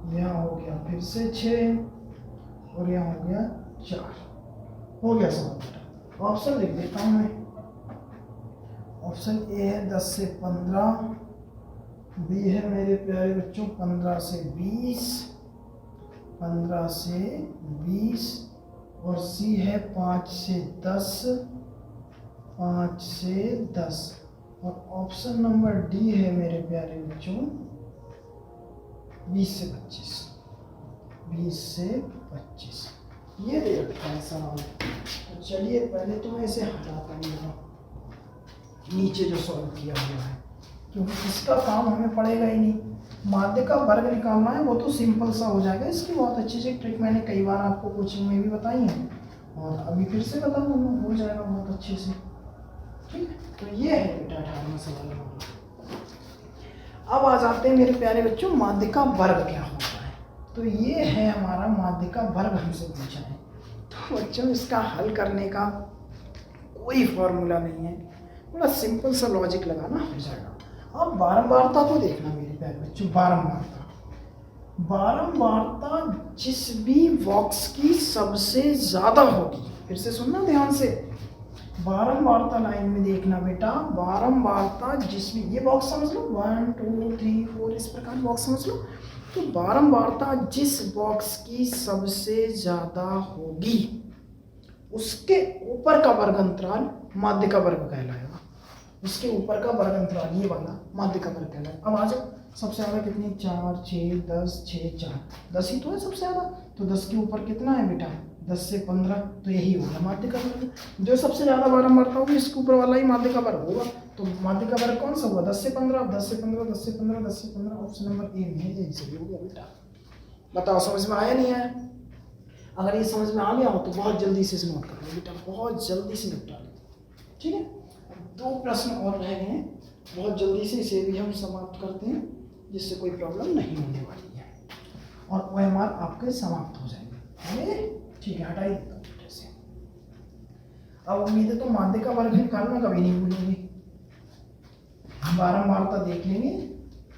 S1: यहाँ हो गया फिर से 6 और यहाँ हो गया 4, हो गया सवाल बेटा। ऑप्शन लिख देता हूँ मैं, ऑप्शन ए है 10 से 15, बी है मेरे प्यारे बच्चों 15 से 20, 15 से 20 और सी है 5 से 10, 5 से 10 और ऑप्शन नंबर डी है मेरे प्यारे बच्चों 20 से 25, 20 से 25 ये दे रखा है सवाल। तो चलिए पहले तो मैं इसे हटाता हूँ नीचे जो सॉल्व किया हुआ है, क्योंकि इसका काम हमें पड़ेगा ही नहीं। माध्य का वर्ग निकालना है वो तो सिंपल सा हो जाएगा, इसकी बहुत अच्छी सी ट्रिक मैंने कई बार आपको कोचिंग में भी बताई है और अभी फिर से बताऊंगा, हो जाएगा बहुत अच्छे से। ठीक है, तो ये है बेटा 18वां सवाल। अब आ जाते हैं मेरे प्यारे बच्चों माध्य का वर्ग क्या होता है। तो ये है हमारा माध्य का वर्ग हमसे पूछा है। तो बच्चों इसका हल करने का कोई फॉर्मूला नहीं है, बड़ा सिंपल सा लॉजिक लगाना हो जाएगा। अब बारंबारता तो देखना मेरे प्यारे बच्चों, बारंबारता जिस भी बॉक्स की सबसे ज्यादा होगी, फिर से सुनना ध्यान से, बारंबारता लाइन में देखना बेटा, बारंबारता जिस भी, ये बॉक्स समझ लो 1 2 3 4 इस प्रकार बॉक्स समझ लो। तो बारंबारता जिस बॉक्स की सबसे ज्यादा होगी उसके ऊपर का वर्ग अंतराल माध्य का वर्ग कहलाएगा। उसके ऊपर का वर्ग अंतराल ये वाला माध्य का वर्ग कहलाएगा। अब आ जाओ, सबसे ज्यादा कितनी, 4 6 10 6 4, 10 ही तो है सबसे ज्यादा। तो 10 के ऊपर कितना है बेटा, 10 से 15, तो यही होगा माध्य का वर्ग। जो सबसे ज्यादा बारंबारता होगी इसके ऊपर वाला ही माध्य का वर्ग होगा। तो माध्य का वर्ग कौन सा हुआ, 10 से 15, 10 से 15, 10 से 15, 10 से 15, ऑप्शन नंबर ए में है, यही सही हो गया बेटा। बताओ समझ में आया नहीं आया? अगर ये समझ में आ गया हो तो बहुत जल्दी से इसे नोट कर लो बेटा, बहुत जल्दी से निपटा लो। ठीक है, 2 प्रश्न और रह गए हैं, बहुत जल्दी से इसे भी हम समाप्त करते हैं जिससे कोई प्रॉब्लम नहीं होने वाली है और OMR आपके समाप्त हो जाएंगे। ठीक है, हटा ही देता हूँ बेटे से। अब उम्मीद है तो माध्य का वर्ग निकालना कभी नहीं भूलेंगे। बारंबारता देख लेंगे,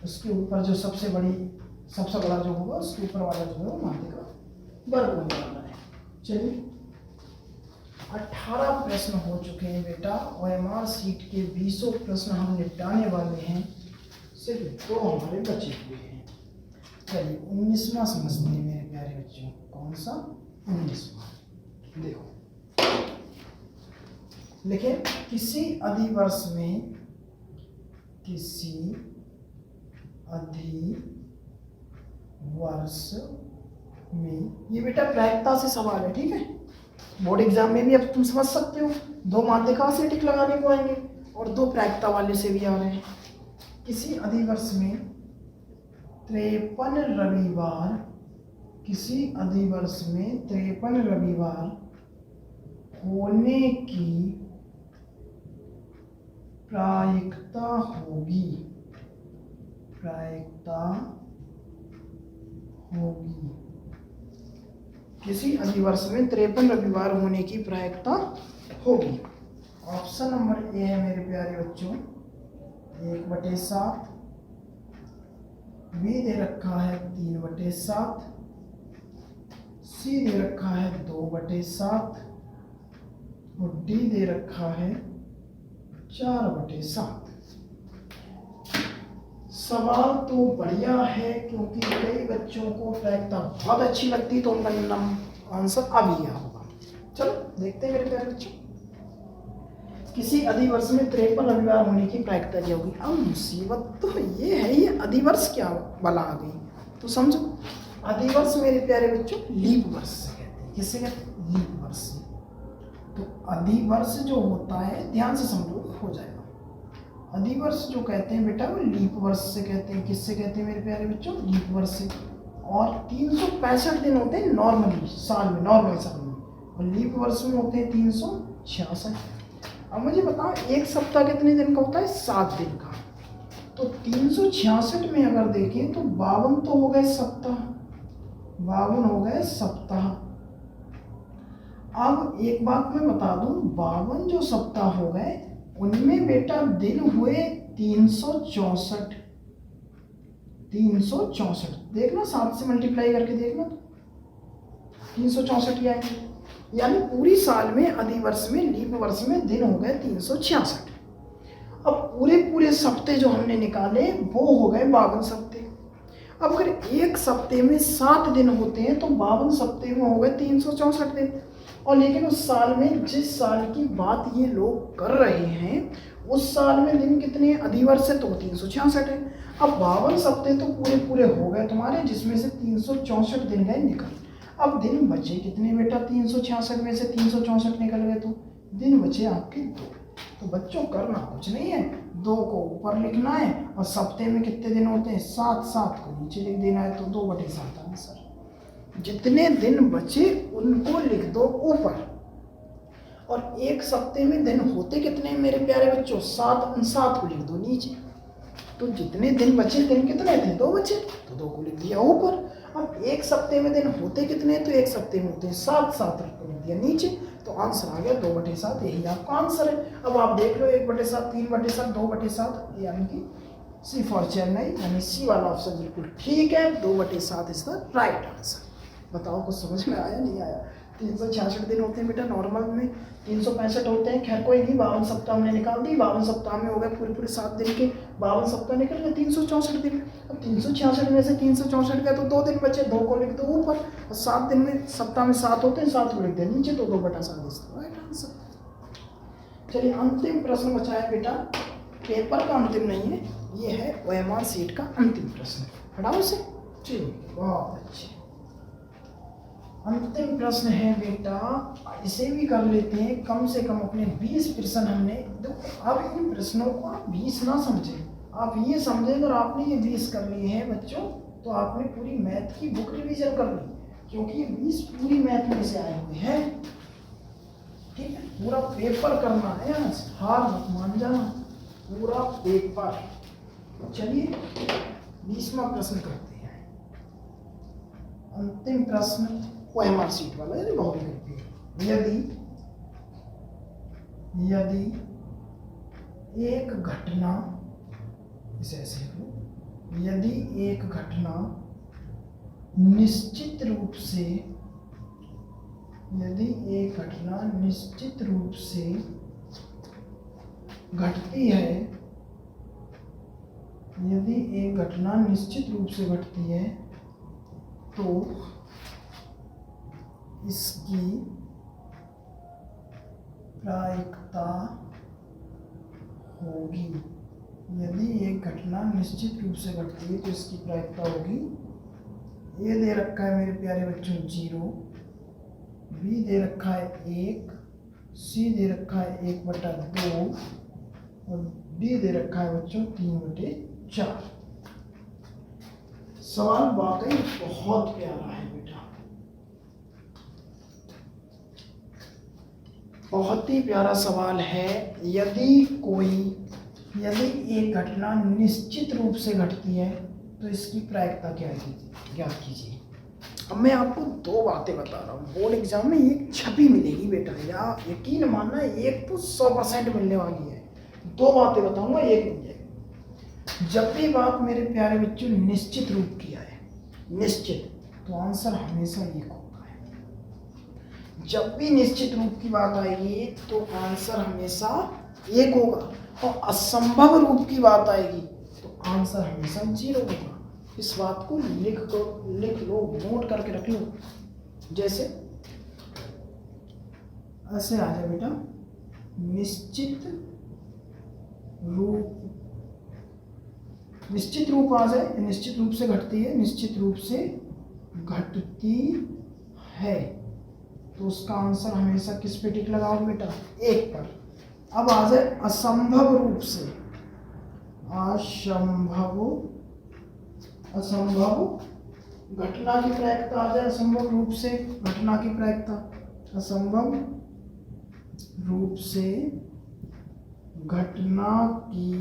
S1: उसके ऊपर जो सबसे बड़ा जो होगा उसके ऊपर वाला जो है वो माध्य का वर्ग निकालना है। चलिए 18 प्रश्न हो चुके हैं बेटा, OMR सीट के 20 प्रश्न हम निपटाने वाले हैं, सिर्फ 2 हमारे बचे हुए हैं। चलिए 19वां समझते हैं मेरे प्यारे बच्चों। कौन सा? 19वां। देखो लिखे, किसी अधिवर्ष में ये बेटा प्रायिकता से सवाल है। ठीक है, बोर्ड एग्जाम में भी अब तुम समझ सकते हो, 2 माध्यिका से टिक लगाने को आएंगे और 2 प्रायिकता वाले से भी आ रहे हैं। किसी अधिवर्ष में 53 रविवार, किसी अधिवर्ष में 53 रविवार होने की प्रायिकता होगी, किसी अधिवर्ष में 53 रविवार होने की प्रायिकता होगी। ऑप्शन नंबर ए है मेरे प्यारे बच्चों 1/7, बी दे रखा है 3/7, सी दे रखा है 2/7 और डी दे रखा है 4/7। सवाल तो बढ़िया है, क्योंकि कई बच्चों को प्रायिकता बहुत अच्छी लगती, तो उनका आंसर आ भी गया होगा। चलो देखते हैं मेरे प्यारे बच्चों, किसी अधिवर्ष में 53 रविवार होने की प्रायिकता क्या होगी। अब मुसीबत तो ये है, ये अधिवर्ष क्या वाला आ गई, तो समझो अधिवर्ष मेरे प्यारे बच्चों लीप वर्ष से कहते हैं। किससे कहते हैं? लीप वर्ष से। तो अधिवर्ष जो होता है, ध्यान से समझो, हो जाएगा। अधिवर्ष जो कहते हैं बेटा वो लीप वर्ष से कहते हैं। किससे कहते हैं मेरे प्यारे बच्चों? लीप वर्ष से। और 365 दिन होते हैं नॉर्मली साल में, नॉर्मल साल में, और लीप वर्ष में होते हैं 366। अब मुझे बताओ एक सप्ताह कितने दिन का होता है? 7 दिन का। तो 366 में अगर देखें तो 52 तो हो गए सप्ताह, 52 हो गए सप्ताह। अब एक बात मैं बता दूं, 52 जो सप्ताह हो गए उनमें बेटा दिन हुए 364। 364 देखना, 7 से मल्टीप्लाई करके देखना तो 364 ही आएंगे। यानी पूरी साल में, अधिवर्ष में, लीप वर्ष में दिन हो गए 366। अब पूरे पूरे सप्ते जो हमने निकाले वो हो गए 52 सप्ते। अब अगर एक सप्ते में 7 दिन होते हैं तो 52 सप्ते में हो गए 364 दिन। और लेकिन उस साल में, जिस साल की बात ये लोग कर रहे हैं, उस साल में दिन कितने? अधिवर्ष से तो 366 है। अब 52 सप्ते तो पूरे पूरे हो गए तुम्हारे, जिसमें से 364 दिन गए निकल। अब दिन बचे कितने बेटा? 366 में से 364 निकल गए तो दिन बचे आपके 2। तो बच्चों करना कुछ नहीं है, 2 को ऊपर लिखना है और सप्ते में कितने दिन होते हैं? 7, 7 को नीचे लिख देना है। तो 2/7 आंसर। जितने दिन बचे उनको लिख दो ऊपर। और एक सप्ते में दिन होते कितने मेरे प्यारे बच्चों? 7, उन 7 को लिख दो नीचे। तो जितने दिन बचे, दिन कितने थे? 2 बचे, तो 2 को लिख दिया ऊपर। अब एक सप्ते में दिन होते कितने? तो एक सप्ते में होते हैं 7, 7 को लिख दिया नीचे। तो आंसर आ गया 2/7। यही आपका आंसर है। अब आप देख लो 1/7, 3/7, 2/7, यानी कि सी फॉर चेन्नई, यानी सी वाला ऑप्शन बिल्कुल ठीक है। 2/7 इज द राइट आंसर। बताओ कुछ समझ में आया नहीं आया? 366 दिन होते हैं बेटा नॉर्मल में, 365 होते हैं। खैर कोई नहीं, 52 सप्ताह हमने निकाल दी। 52 सप्ताह में हो गए पूरे पूरे 7 दिन के, 52 सप्ताह निकल गए 364 दिन। अब 366 में से 364 गए तो 2 दिन बचे, 2 को लिख दो ऊपर। और 7 दिन में, सप्ताह में 7 होते हैं, 7 को लिख दे नीचे। तो 2/7 इसका राइट आंसर। चलिए अंतिम प्रश्न बचा है बेटा, पेपर का अंतिम नहीं है, ये है OMR शीट का अंतिम प्रश्न। हटाओ इसे। ठीक, बहुत अच्छे। अंतिम प्रश्न है बेटा, इसे भी कर लेते हैं। कम से कम अपने 20 प्रश्न हमने, देखो अब इन प्रश्नों को आप 20 ना समझें, आप ये समझें अगर आपने ये 20 कर लिए हैं बच्चों तो आपने पूरी मैथ की बुक रिवीजन कर ली, क्योंकि ये 20 पूरी मैथ में से आए हुए हैं। ठीक है, पूरा पेपर करना है आज, हार मत मान जाना, पूरा पेपर। चलिए 20वां प्रश्न करते हैं। अंतिम प्रश्न OMR शीट वाला, यानी बहुत यदि एक घटना, इसे ऐसे लिखो, यदि एक घटना निश्चित रूप से, यदि एक घटना निश्चित रूप से घटती है, यदि एक घटना निश्चित रूप से घटती है तो इसकी प्रायिकता होगी। यदि एक घटना निश्चित रूप से घटती है तो इसकी प्रायिकता होगी। ए दे रखा है मेरे प्यारे बच्चों 0, बी दे रखा है 1, सी दे रखा है 1/2 और डी दे रखा है बच्चों 3/4। सवाल वाकई बहुत प्यारा है बेटा, बहुत ही प्यारा सवाल है। यदि एक घटना निश्चित रूप से घटती है तो इसकी प्रायिकता क्या ज्ञात कीजिए। अब मैं आपको 2 बातें बता रहा हूँ, बोर्ड एग्जाम में एक छपी मिलेगी बेटा, या यकीन मानना एक तो 100% मिलने वाली है। 2 बातें बताऊंगा, एक मिल जाएगी। जब भी बात मेरे प्यारे बच्चों निश्चित रूप की आए, निश्चित, तो आंसर हमेशा 1 होता है। जब भी निश्चित रूप की बात आएगी तो आंसर हमेशा 1 होगा, और असंभव रूप की बात आएगी तो आंसर हमेशा 0 होगा। इस बात को लिख लो, नोट करके रख लो। जैसे ऐसे आ जाए बेटा, निश्चित रूप आ जाए, निश्चित रूप से घटती है, निश्चित रूप से घटती है, तो उसका आंसर हमेशा किस पे टिक लगाओ बेटा, 1 पर। अब आ जाए असंभव रूप से, असंभव घटना की प्रायिकता आ जाए, असंभव रूप से घटना की प्रायिकता, असंभव रूप से घटना की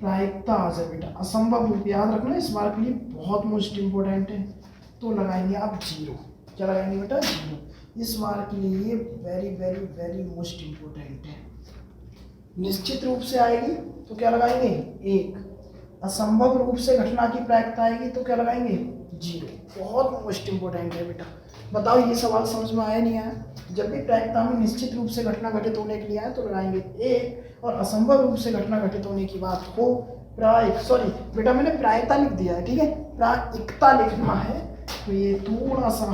S1: प्रायिकता आ जाए बेटा। असंभव रूप याद रखना, इस बार के लिए बहुत मोस्ट इंपोर्टेंट है। तो लगाएंगे आप 0। क्या लगाएंगे बेटा, 0। इस बार के लिए ये very very very most important है। निश्चित रूप से आएगी तो क्या लगाएंगे, 1। असंभव रूप से घटना की प्रायिकता आएगी तो क्या लगाएंगे, 0। बहुत मोस्ट इंपोर्टेंट है बेटा। बताओ ये सवाल समझ में आया नहीं आया? जब भी प्रायिकता में निश्चित रूप से घटना घटित होने के लिए आए तो लगाएंगे 1, और असंभव रूप से घटना घटित होने की बात हो सॉरी बेटा मैंने प्रायिकता लिख दिया है, ठीक है, प्रायिकता लिखना है तो ये थोड़ा सा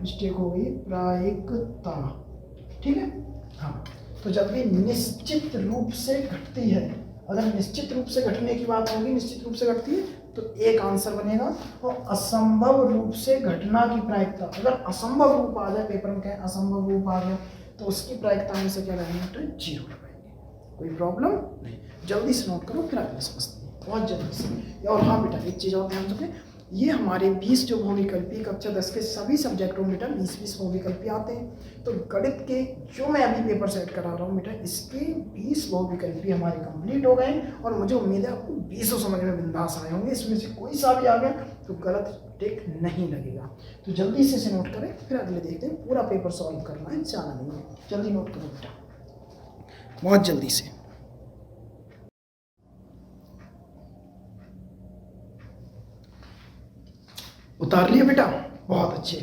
S1: मिस्टेक हो गई, प्रायिकता, ठीक है। हाँ, तो जब भी निश्चित रूप से घटती है, अगर निश्चित रूप से घटने की बात होगी, निश्चित रूप से घटती है तो 1 आंसर बनेगा। और असंभव रूप से घटना की प्रायिकता, अगर असंभव रूप आ जाए, पेपर में क्या है असंभव रूप आ गया, तो उसकी प्रायिकता में से क्या लगाएंगे तो 0 लगाएंगे। कोई प्रॉब्लम नहीं, जल्दी से नोट करो फिर अगले समझते हैं, बहुत जल्दी से। और हाँ बेटा एक चीज़ और ध्यान रखें, ये हमारे 20 जो बहुविकल्पी कक्षा 10 के सभी सब्जेक्टों में बेटा 20-20 बहुविकल्पी आते हैं। तो गणित के जो मैं अभी पेपर सेट करा रहा हूँ बेटा, इसके 20 बहुविकल्पी हमारे कंप्लीट हो गए और मुझे उम्मीद है आपको 20 समझ में बिंदास आए होंगे। इसमें से कोई सा भी आ गया तो गलत टिक नहीं लगेगा। तो जल्दी से इसे नोट करें फिर अगले देखते हैं। पूरा पेपर सॉल्व करना है, ज़्यादा नहीं है, जल्दी नोट करो बेटा, बहुत जल्दी से। उतार लिया बेटा, बहुत अच्छे।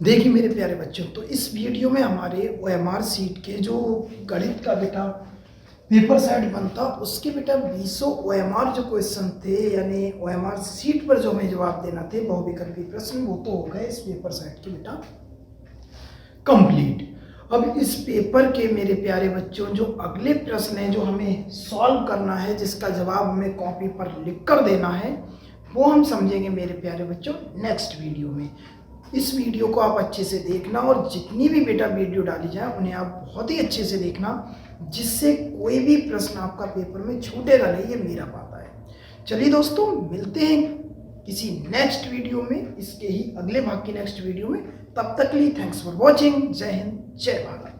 S1: देखिए मेरे प्यारे बच्चों, तो इस वीडियो में हमारे OMR सीट के जो गणित का बेटा पेपर सेट बनता, उसके बेटा 20 OMR जो क्वेश्चन थे, यानी OMR सीट पर जो हमें जवाब देना थे बहुविकल्पी प्रश्न, वो तो हो गए इस पेपर सेट के बेटा कंप्लीट। अब इस पेपर के मेरे प्यारे बच्चों जो अगले प्रश्न है जो हमें सॉल्व करना है, जिसका जवाब हमें कॉपी पर लिख कर देना है, वो हम समझेंगे मेरे प्यारे बच्चों नेक्स्ट वीडियो में। इस वीडियो को आप अच्छे से देखना और जितनी भी बेटा वीडियो डाली जाए उन्हें आप बहुत ही अच्छे से देखना, जिससे कोई भी प्रश्न आपका पेपर में छूटेगा नहीं, ये मेरा वादा है। चलिए दोस्तों, मिलते हैं किसी नेक्स्ट वीडियो में, इसके ही अगले भाग की नेक्स्ट वीडियो में। तब तक के लिए थैंक्स फॉर वॉचिंग। जय हिंद, जय भारत।